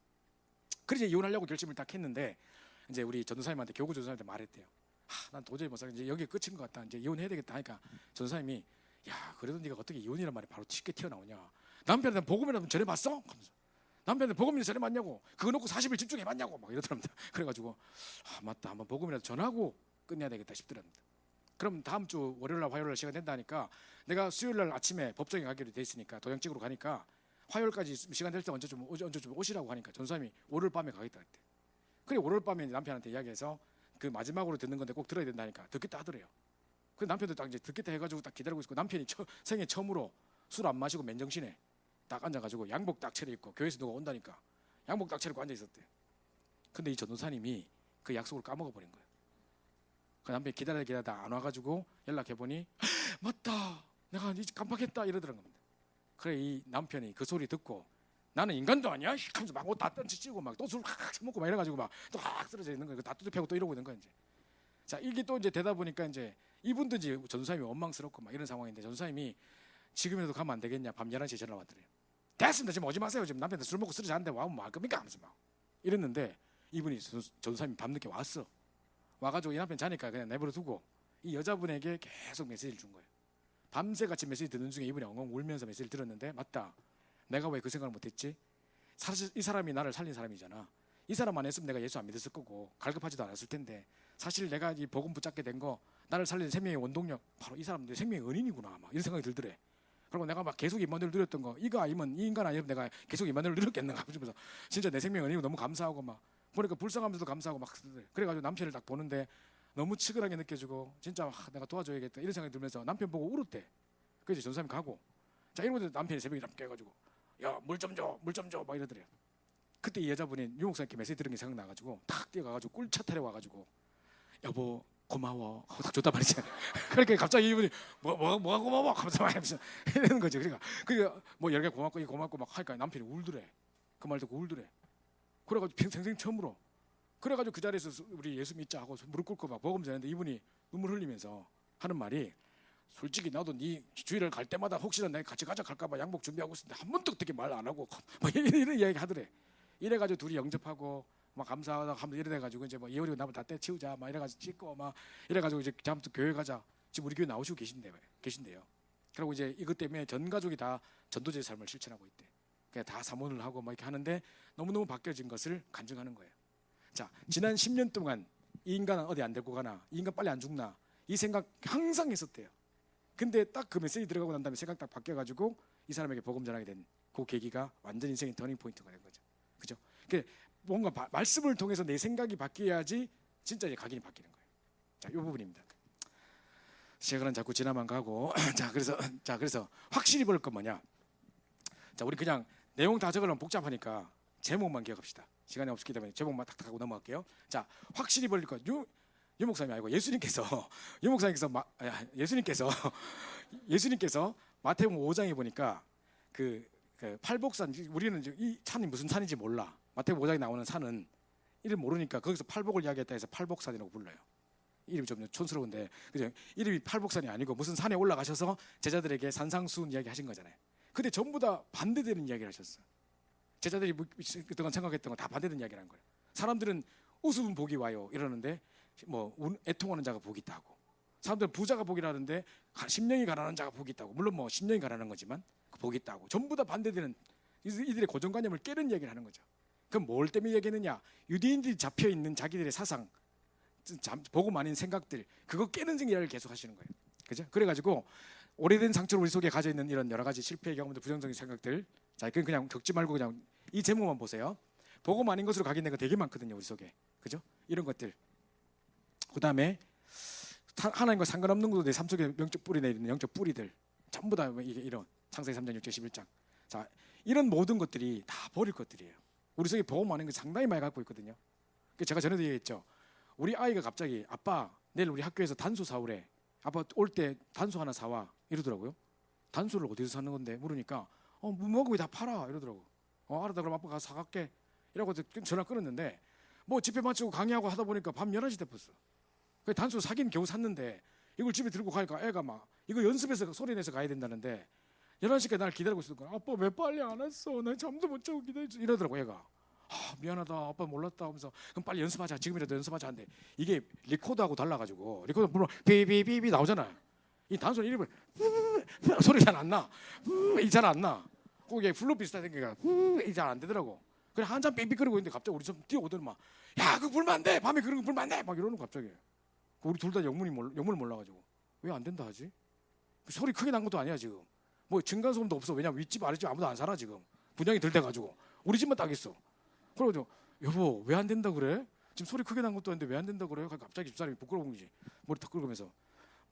그래서 이혼하려고 결심을 딱 했는데 이제 우리 전도사님한테 교구 전도사님한테 말했대요. 난 도저히 못 살겠다. 이제 여기 끝인 것 같다. 이제 이혼해야 되겠다 하니까 전도사님이 야 그래도 네가 어떻게 이혼이란 말이 바로 쉽게 튀어나오냐. 남편한테 복음이라도 전해봤어? 하면서 남편한테 복음이라도 전해봤냐고. 그거 놓고 40일 집중해봤냐고 막 이러더랍니다. 그래가지고 맞다 한번 복음이라도 전하고 끝내야 되겠다 싶더랍니다. 그럼 다음 주 월요일날 화요일날 시간 된다니까 내가 수요일날 아침에 법정에 가기로 돼 있으니까 도장 찍으러 가니까 화요일까지 시간 될 때 언제 좀 오시라고 하니까 전도사님이 월요일 밤에 가겠다 했대. 그래 월요일 밤에 남편한테 이야기해서 그 마지막으로 듣는 건데 꼭 들어야 된다니까 듣겠다 하더래요. 그 남편도 딱 이제 듣겠다 해가지고 딱 기다리고 있고 남편이 생애 처음으로 술 안 마시고 맨정신에 딱 앉아가지고 양복 딱 차려입고 교회에서 누가 온다니까 양복 딱 차려입고 앉아 있었대. 근데 이 전도사님이 그 약속을 까먹어 버린 거예요. 그 남편이 기다리다 안 와가지고 연락해 보니 맞다 내가 이제 깜빡했다 이러더란 겁니다. 그래 이 남편이 그 소리 듣고 나는 인간도 아니야 하면서 막 옷 다 던지고 막 또 술 처먹고 막 이래가지고 막 또 쓰러져 있는 거예요. 다 뚜드펴고 또 이러고 있는 거야 이제. 자 이게 또 이제 되다 보니까 이제 이분도 이제 전도사님이 원망스럽고 막 이런 상황인데 전도사님이 지금이라도 가면 안 되겠냐 밤 11시에 전화 왔더래요. 됐습니다. 지금 오지 마세요. 지금 남편한테 술 먹고 쓰러졌는데 와면 뭐 할 겁니까? 하면서 막 이랬는데 이분이 전도사님이 밤늦게 왔어. 와가지고 이 남편 자니까 그냥 내버려 두고 이 여자분에게 계속 메시지를 준 거예요. 밤새 같이 메시지 듣는 중에 이분이 엉엉 울면서 메시지를 들었는데 맞다. 내가 왜 그 생각을 못했지? 사실 이 사람이 나를 살린 사람이잖아. 이 사람 안 했으면 내가 예수 안 믿었을 거고 갈급하지도 않았을 텐데 사실 내가 이 복음 붙잡게 된 거 나를 살린 생명의 원동력 바로 이 사람들 생명의 은인이구나 막 이런 생각이 들더래. 그리고 내가 막 계속 임마누엘 누렸던 거 이거 아니면 이 인간 아니면 내가 계속 임마누엘 누렸겠는가 싶어서 진짜 내 생명의 은인이고 너무 감사하고 막 보니까 불쌍하면서도 감사하고 막 그래가지고 남편을 딱 보는데 너무 치근하게 느껴지고 진짜 내가 도와줘야겠다 이런 생각이 들면서 남편 보고 울었대. 그래서 전사님 가고 자 이러면 남편이 새벽에 딱 깨가지고 야 물 좀 줘 물 좀 줘 막 이러더래요. 그때 이 여자분이 유목사님께 메시지 들은 게 생각나가지고 탁 뛰어가가지고 꿀차 타려 와가지고 여보 고마워 하고 딱 줬단 말이지. 그러니까 갑자기 이분이 뭐가 고마워 하면서 막 이러는 거죠. 그러니까 뭐 여러 개 고맙고 이 고맙고 막 하니까 남편이 울더래. 그 말 듣고 울더래. 그래가지고 평생 처음으로 그래가지고 그 자리에서 우리 예수 믿자 하고 무릎 꿇고 막 복음 전했는데 이분이 눈물 흘리면서 하는 말이 솔직히 나도 네 주일을 갈 때마다 혹시나 내가 같이 가자 갈까봐 양복 준비하고 있었는데 한 번도 어떻게 말 안 하고 막 이런 이야기 하더래. 이래가지고 둘이 영접하고 막 감사하다 하면서 이래가지고 이제 뭐 예월이고 나면 다 떼치우자 막 이래가지고 찍고 막 이래가지고 이제 다음부터 교회 가자. 지금 우리 교회 나오시고 계신데요. 그리고 이제 이것 때문에 전 가족이 다 전도자의 삶을 실천하고 있대. 그냥 다 사모를 하고 막 이렇게 하는데 너무너무 바뀌어진 것을 간증하는 거예요. 자, 지난 10년 동안 이 인간은 어디 안 데리고 가나, 이 인간 빨리 안 죽나 이 생각 항상 했었대요. 근데 딱 그 메시지 들어가고 난 다음에 생각 딱 바뀌어가지고 이 사람에게 복음 전하게 된 그 계기가 완전 인생의 터닝 포인트가 된 거죠. 그죠? 뭔가 말씀을 통해서 내 생각이 바뀌어야지 진짜 이제 각인이 바뀌는 거예요. 자, 이 부분입니다. 시간은 자꾸 지나만 가고 그래서 확실히 볼 건 뭐냐? 자, 우리 그냥 내용 다 적으려면 복잡하니까 제목만 기억합시다. 시간이 없기 때문에 제목만 탁탁 하고 넘어갈게요. 자, 확실히 벌릴 것. 유 목사님이 아니고 예수님께서 예수님께서 마태복음 5장에 보니까 그 팔복산 우리는 이 산이 무슨 산인지 몰라. 마태복음 5장에 나오는 산은 이름 모르니까 거기서 팔복을 이야기했다 해서 팔복산이라고 불러요. 이름이 좀 촌스러운데 그죠? 이름이 팔복산이 아니고 무슨 산에 올라가셔서 제자들에게 산상수훈 이야기 하신 거잖아요. 근데 전부 다 반대되는 이야기를 하셨어요. 제자들이 그동안 생각했던 거 다 반대되는 이야기를 한 거예요. 사람들은 우스운 복이 와요 이러는데 뭐 애통하는 자가 복이 있다고. 사람들은 부자가 복이라는데 심령이 가난한 자가 복이 있다고. 물론 뭐 심령이 가난한 거지만 그 복이 있다고. 전부 다 반대되는 이들의 고정관념을 깨는 이야기를 하는 거죠. 그럼 뭘 때문에 얘기했느냐? 유대인들이 잡혀 있는 자기들의 사상, 복음 아닌 생각들 그거 깨는 이야기를 계속 하시는 거예요. 그죠? 그래가지고 오래된 상처를 우리 속에 가져 있는 이런 여러 가지 실패의 경험들, 부정적인 생각들, 자, 그냥 적지 말고 그냥 이 제목만 보세요. 복음 아닌 것으로 각인된 거 되게 많거든요, 우리 속에. 그죠? 이런 것들. 그다음에 하나님과 상관없는 것도 내 삶 속에 영적 뿌리 내리는 영적 뿌리들 전부 다 이게 이런 창세기 3장 6절 11장. 자, 이런 모든 것들이 다 버릴 것들이에요. 우리 속에 복음 아닌 거 상당히 많이 갖고 있거든요. 제가 전에도 얘기했죠. 우리 아이가 갑자기 아빠 내일 우리 학교에서 단소 사오래. 아빠 올 때 단소 하나 사와 이러더라고요. 단소를 어디서 사는 건데 물으니까 문방구에 다 팔아 이러더라고. 알았다 그럼 아빠 가서 사갈게 이라고 전화 끊었는데 뭐 집회 마치고 강의하고 하다 보니까 밤 11시 돼버렸어. 그 단소 사긴 겨우 샀는데 이걸 집에 들고 가니까 애가 막 이거 연습해서 소리 내서 가야 된다는데 11시까지 날 기다리고 있었던 거야. 아빠 왜 빨리 안 왔어? 나 잠도 못 자고 기다렸어 이러더라고 애가. 미안하다 아빠 몰랐다 하면서 그럼 빨리 연습하자 지금이라도 연습하자 하는데 이게 리코더하고 달라가지고 리코더 물론 비비비비 나오잖아요. 이 단소는 이름을 소리 잘 안 나. 이 잘 안 나. 그게 플로 비슷하게 생기니까 이 잘 안 되더라고. 그래 한참 삑삑거리고 있는데 갑자기 우리 좀 뛰어오더니 막 야 그거 불면 안 돼. 밤에 그런 거 불면 안 돼. 막 이러는 거 갑자기. 우리 둘 다 영문을 몰라가지고 왜 안 된다 하지? 소리 크게 난 것도 아니야 지금. 뭐 층간소음도 없어. 왜냐면 윗집 아랫집 아무도 안 살아 지금. 분양이 덜 돼가지고 우리 집만 딱 있어. 그래가지고 여보 왜 안 된다 그래? 지금 소리 크게 난 것도 아닌데 왜 안 된다 그래? 갑자기 집사람이 부끄러운 거지. 머리 탁 긁으면서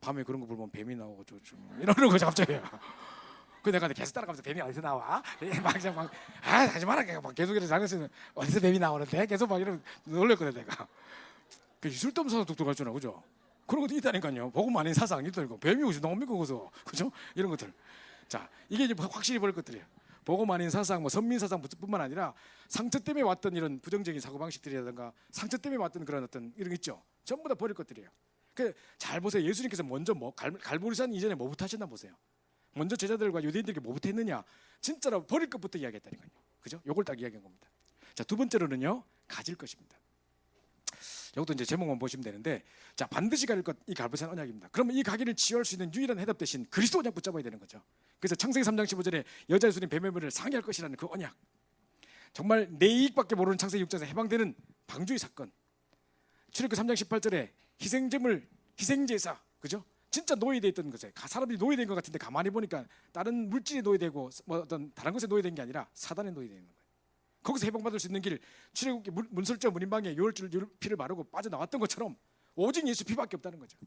밤에 그런 거 불면 뱀이 나오고 이러는 거지 갑자기. 그 내가 계속 따라가면서 뱀이 어디서 나와? 막 하지 마라. 막 계속 이렇게 장난치면 어디서 뱀이 나오는데 계속 막 이러면 놀랬거든 내가. 그 술담 사서 독특할 줄 알아 그죠? 그런 것도 있다니까요. 복음 아닌 사상 있다니까. 뱀이 어디서 나옵니까 거기서 그죠? 이런 것들. 자 이게 이제 확실히 볼 것들이에요. 복음 아닌 사상, 뭐 선민 사상뿐만 아니라 상처 때문에 왔던 이런 부정적인 사고 방식들이라든가 상처 때문에 왔던 그런 어떤 이런 거 있죠. 전부 다 버릴 것들이에요. 잘 보세요. 예수님께서 먼저 갈보리산 이전에 뭐부터 하셨나 보세요. 먼저 제자들과 유대인들에게 뭐부터 했느냐? 진짜로 버릴 것부터 이야기했다니까요. 그죠? 요걸 딱 이야기한 겁니다. 자, 두 번째로는요, 가질 것입니다. 이것도 이제 제목만 보시면 되는데, 자, 반드시 가질 것, 이 갈보리산 언약입니다. 그러면 이 가기를 치유할 수 있는 유일한 해답 대신 그리스도 언약 붙잡아야 되는 거죠. 그래서 창세기 3장 15절에 여자 예수님 뱀의 머리를 상해할 것이라는 그 언약, 정말 내 이익밖에 모르는 창세기 6장에서 해방되는 방주의 사건, 출애굽기 3장 18절에 희생제물, 희생제사, 그죠? 진짜 노예돼 있던 것에 사람들이 노예된 것 같은데 가만히 보니까 다른 물질에 노예되고 뭐 어떤 다른 것에 노예된 게 아니라 사단에 노예되는 거예요. 거기서 해방받을 수 있는 길, 출애굽기 문설주 문인방에 요울줄 피를 바르고 빠져나왔던 것처럼 오직 예수 피밖에 없다는 거죠.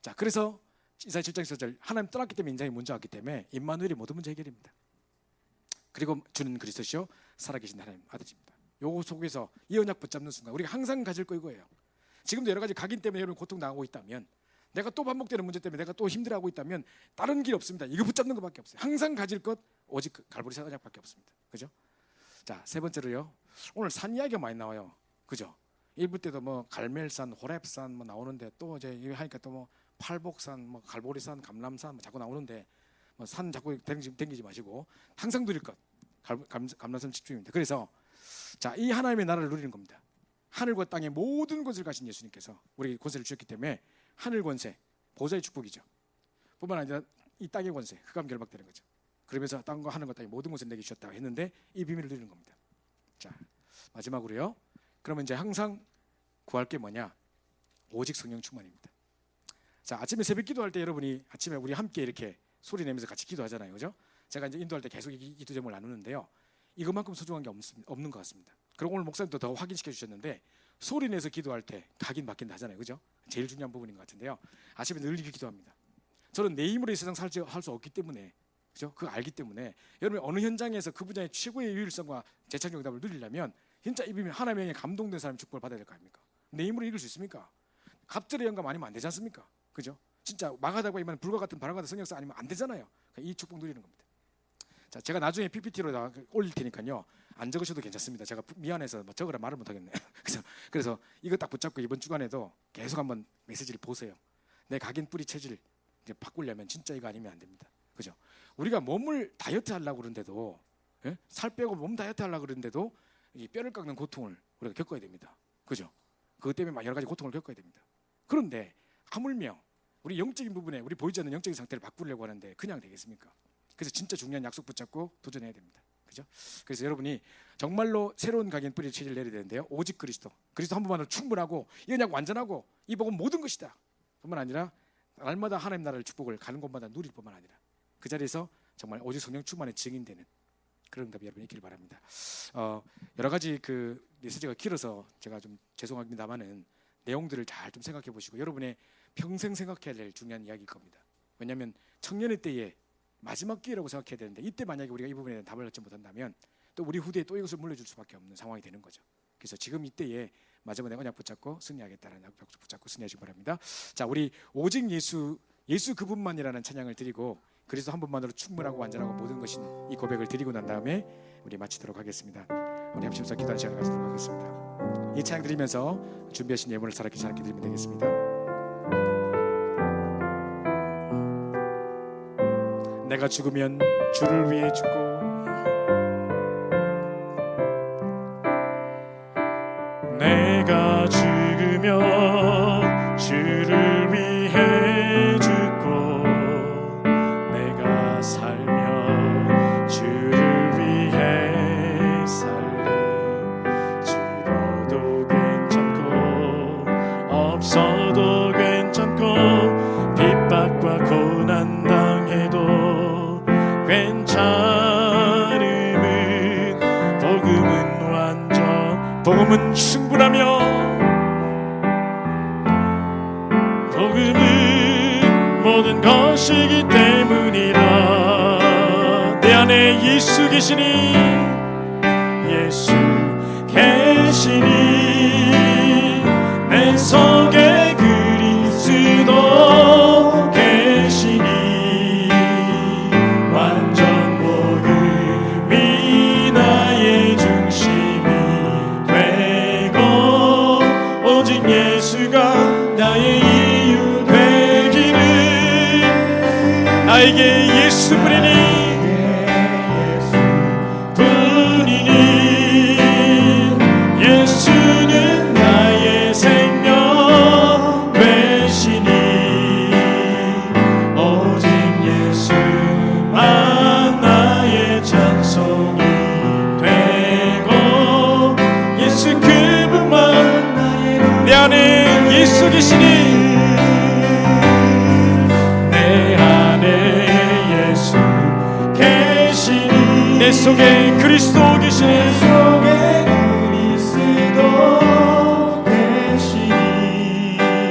자, 그래서 이사야 7장 14절, 하나님 떠났기 때문에 인자가 먼저 왔기 때문에 임마누엘이 모든 문제 해결입니다. 그리고 주는 그리스도시요 살아계신 하나님 아들입니다. 요 속에서 이 언약 붙잡는 순간 우리가 항상 가질 거 이거예요. 지금도 여러 가지 각인 때문에 여러분 고통 당하고 있다면, 내가 또 반복되는 문제 때문에 내가 또 힘들어하고 있다면 다른 길 없습니다. 이거 붙잡는 것밖에 없어요. 항상 가질 것 오직 갈보리산 언약밖에 없습니다. 그죠? 자, 세 번째로요, 오늘 산 이야기가 많이 나와요. 그죠? 1부 때도 뭐 갈멜산, 호렙산 뭐 나오는데, 또 이제 이거 하니까 또 뭐 팔복산, 뭐 갈보리산, 감람산 뭐 자꾸 나오는데, 뭐 산 자꾸 댕기지 마시고 항상 누릴 것 감람산 집중입니다. 그래서 자, 이 하나님의 나라를 누리는 겁니다. 하늘과 땅의 모든 것을 가신 예수님께서 우리에게 권세를 주셨기 때문에 하늘 권세, 보좌의 축복이죠. 뿐만 아니라 이 땅의 권세, 흑암 결박되는 거죠. 그러면서 땅과 하늘과 땅의 모든 것을 내게 주셨다고 했는데 이 비밀을 누리는 겁니다. 자, 마지막으로요, 그러면 이제 항상 구할 게 뭐냐? 오직 성령 충만입니다. 자, 아침에 새벽 기도할 때 여러분이 아침에 우리 함께 이렇게 소리 내면서 같이 기도하잖아요. 그죠? 제가 이제 인도할 때 계속 이 기도 제목을 나누는데요, 이것만큼 소중한 게 없는 것 같습니다. 그리고 오늘 목사님도 더 확인시켜 주셨는데, 소리 내서 기도할 때 각인 바뀐다 하잖아요. 그죠? 제일 중요한 부분인 것 같은데요, 아침에 늘 이렇게 기도합니다. 저는 내 힘으로 이 세상 살 수 없기 때문에, 그죠? 그거 알기 때문에 여러분이 어느 현장에서 그 분야의 최고의 유일성과 재창조 응답을 누리려면 진짜 이 비밀, 하나님의 감동된 사람의 축복을 받아야 될 거 아닙니까? 내 힘으로 이길 수 있습니까? 갑절의 영감 아니면 안 되지 않습니까? 그죠? 진짜 마가다고 이만 불과 같은 바람 같은 성령사 아니면 안 되잖아요. 이 축복 누리는 겁니다. 자, 제가 나중에 PPT로 올릴 테니까요, 안 적으셔도 괜찮습니다. 제가 미안해서 적으라 말을 못 하겠네요. 그래서 이거 딱 붙잡고 이번 주간에도 계속 한번 메시지를 보세요. 내 각인 뿌리 체질 이제 바꾸려면 진짜 이거 아니면 안 됩니다. 그죠? 우리가 몸을 다이어트 하려고 그러는데도, 예? 살 빼고 몸 다이어트 하려고 그러는데도 이 뼈를 깎는 고통을 우리가 겪어야 됩니다. 그죠? 그것 때문에 막 여러 가지 고통을 겪어야 됩니다. 그런데 하물며 우리 영적인 부분에 우리 보이지 않는 영적인 상태를 바꾸려고 하는데 그냥 되겠습니까? 그래서 진짜 중요한 약속 붙잡고 도전해야 됩니다. 그죠? 그래서 여러분이 정말로 새로운 각인 뿌리 체질을 내려야 되는데요, 오직 그리스도 한 분만으로 충분하고 이 언약 완전하고 이 복은 모든 것이다 뿐만 아니라 날마다 하나님 나라를 축복을 가는 곳마다 누릴 뿐만 아니라 그 자리에서 정말 오직 성령 충만의 증인되는 그런 응답이 여러분 있기를 바랍니다. 여러 가지 그 메시지가 길어서 제가 좀 죄송합니다만은 내용들을 잘 좀 생각해 보시고 여러분의 평생 생각해야 될 중요한 이야기일 겁니다. 왜냐하면 청년의 때에 마지막 기회라고 생각해야 되는데, 이때 만약에 우리가 이 부분에 대한 답을 얻지 못한다면 또 우리 후대에 또 이것을 물려줄 수밖에 없는 상황이 되는 거죠. 그래서 지금 이때에 마지막에 언약 붙잡고 승리하겠다는 약속 붙잡고 승리하시기 바랍니다. 자, 우리 오직 예수 그분만이라는 찬양을 드리고 그리스도 한 분만으로 충분하고 완전하고 모든 것인 이 고백을 드리고 난 다음에 우리 마치도록 하겠습니다. 우리 합심서 기도하는 시간을 가지도록 하겠습니다. 이 찬양 드리면서 준비하신 예물을 살아있게 잘 드리면 되겠습니다. 내가 죽으면 주를 위해 죽고 내가 죽으면 주를 위해 죽고 내가 살면 주를 위해 살래. 죽어도 괜찮고 없어도 괜찮고 핍박과 고난 당해도 괜찮음은 복음은 충분하며 복음은 모든 것이기 때문이라. 내 안에 예수 계시니 내 속에 그리스도 계시니 완전 복음이 나의 중심이 되고 오직 예수가 나의 나에게 예수뿐이니 예수는 나의 생명 되시니 오직 예수만 나의 찬송이 되고 예수 그분만 내 안에 예수 계시니 내 안에 예수 계시니 내 속에 그리스도 계시니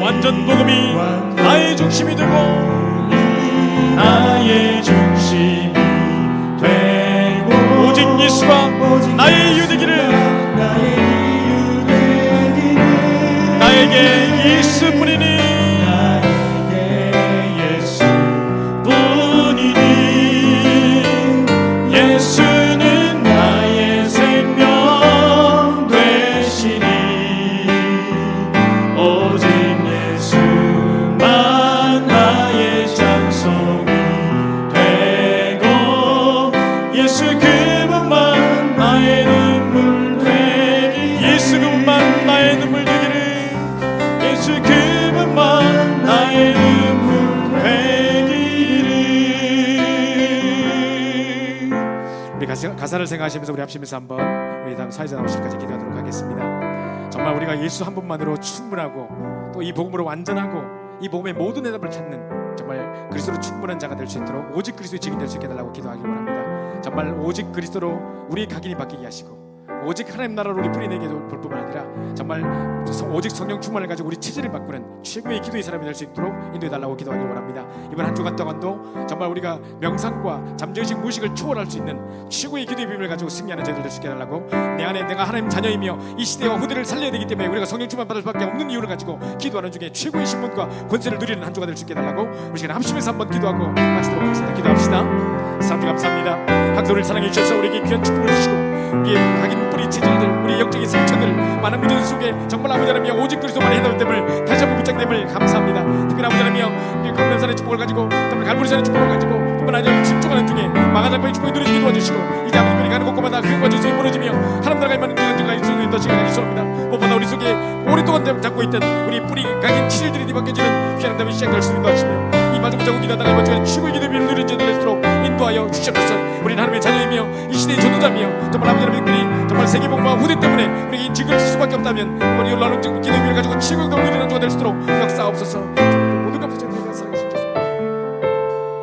완전 복음이 나의 중심이 되고 나의 중심이 되고 오직 예수가 나의 이유 되기를 나에게 예수뿐이니 예수는 나의 생명 되시니 오직 예수만 나의 찬송이 되고 예수 그분만 나의 눈물 되기를 예수 그분만 나의 눈물 되기를 예수 그분만 나의 눈물 되기를. 우리 가사를 생각하시면서 우리 합심해서 한번 우리 다음 사회자 나오실까지 기도하도록 하겠습니다. 정말 우리가 예수 한 분만으로 충분하고 또 이 복음으로 완전하고 이 복음의 모든 대답을 찾는 정말 그리스도로 충분한 자가 될 수 있도록 오직 그리스도의 증인 될 수 있게 해달라고 기도하기를 원합니다. 정말 오직 그리스도로 우리의 각인이 바뀌게 하시고 오직 하나님 나라로 우리 뿌리내게 볼 뿐만 아니라 정말 오직 성령 충만을 가지고 우리 체질을 바꾸는 최고의 기도의 사람이 될 수 있도록 인도해달라고 기도하기를 원합니다. 이번 한 주간 동안도 정말 우리가 명상과 잠재의식 무의식을 초월할 수 있는 최고의 기도의 비밀을 가지고 승리하는 저희들 될 수 있게 해달라고 내 안에 내가 하나님 자녀이며 이 시대와 후대를 살려야 되기 때문에 우리가 성령 충만 받을 수밖에 없는 이유를 가지고 기도하는 중에 최고의 신분과 권세를 누리는 한 주가 될 수 있게 해달라고 우리 시간 합심해서 한번 기도하고 마치도록 하겠습니다. 기도합시다. 사랑주 감사합니다. 각도를 사랑해 주셔서 우리에게 귀한 축복을 주시고 우리의 각인 뿌리 체질들 우리의 영적인 상처들 많은 문제들 속에 정말 아버지 하나님이여 오직 그리스도만의 해답됨을 다시 한번 붙잡됨을 감사합니다. 특별히 아버지 하나님이여 우리 강남산의 축복을 가지고 정말 갈보리산의 축복을 가지고 뿐만 아니라 집중하는 중에 마가다락방의 축복이 누려지게 도와주시고 이제 아버지 우리 가는 곳곳마다 그것과 전쟁이 무너지며 하나님 나라가 임하는 기간까지 있는 더 시간이 있습니다. 무엇보다 우리 속에 오랫동안 잡고 있던 우리 뿌리 각인 체질들이 뒤바뀌어지는 귀한 담이 시작될 수 있는 도와주시며 이 마지막 자고 기도하다가 이번 주에 최고의 기도비를 누리는 자들 될수록 인도하여 주시옵소서. 우리는 하나님의 자녀이며 이 시대의 전도자며 정말 아버지 하나님들이 정말 세계복음화 후대 때문에 우리에게 직을 줄 수밖에 없다면 우리 놀라운 기도비를 가지고 최고의 기도를 누리는 자가 될 수 있도록 역사하옵소서. 모든 감사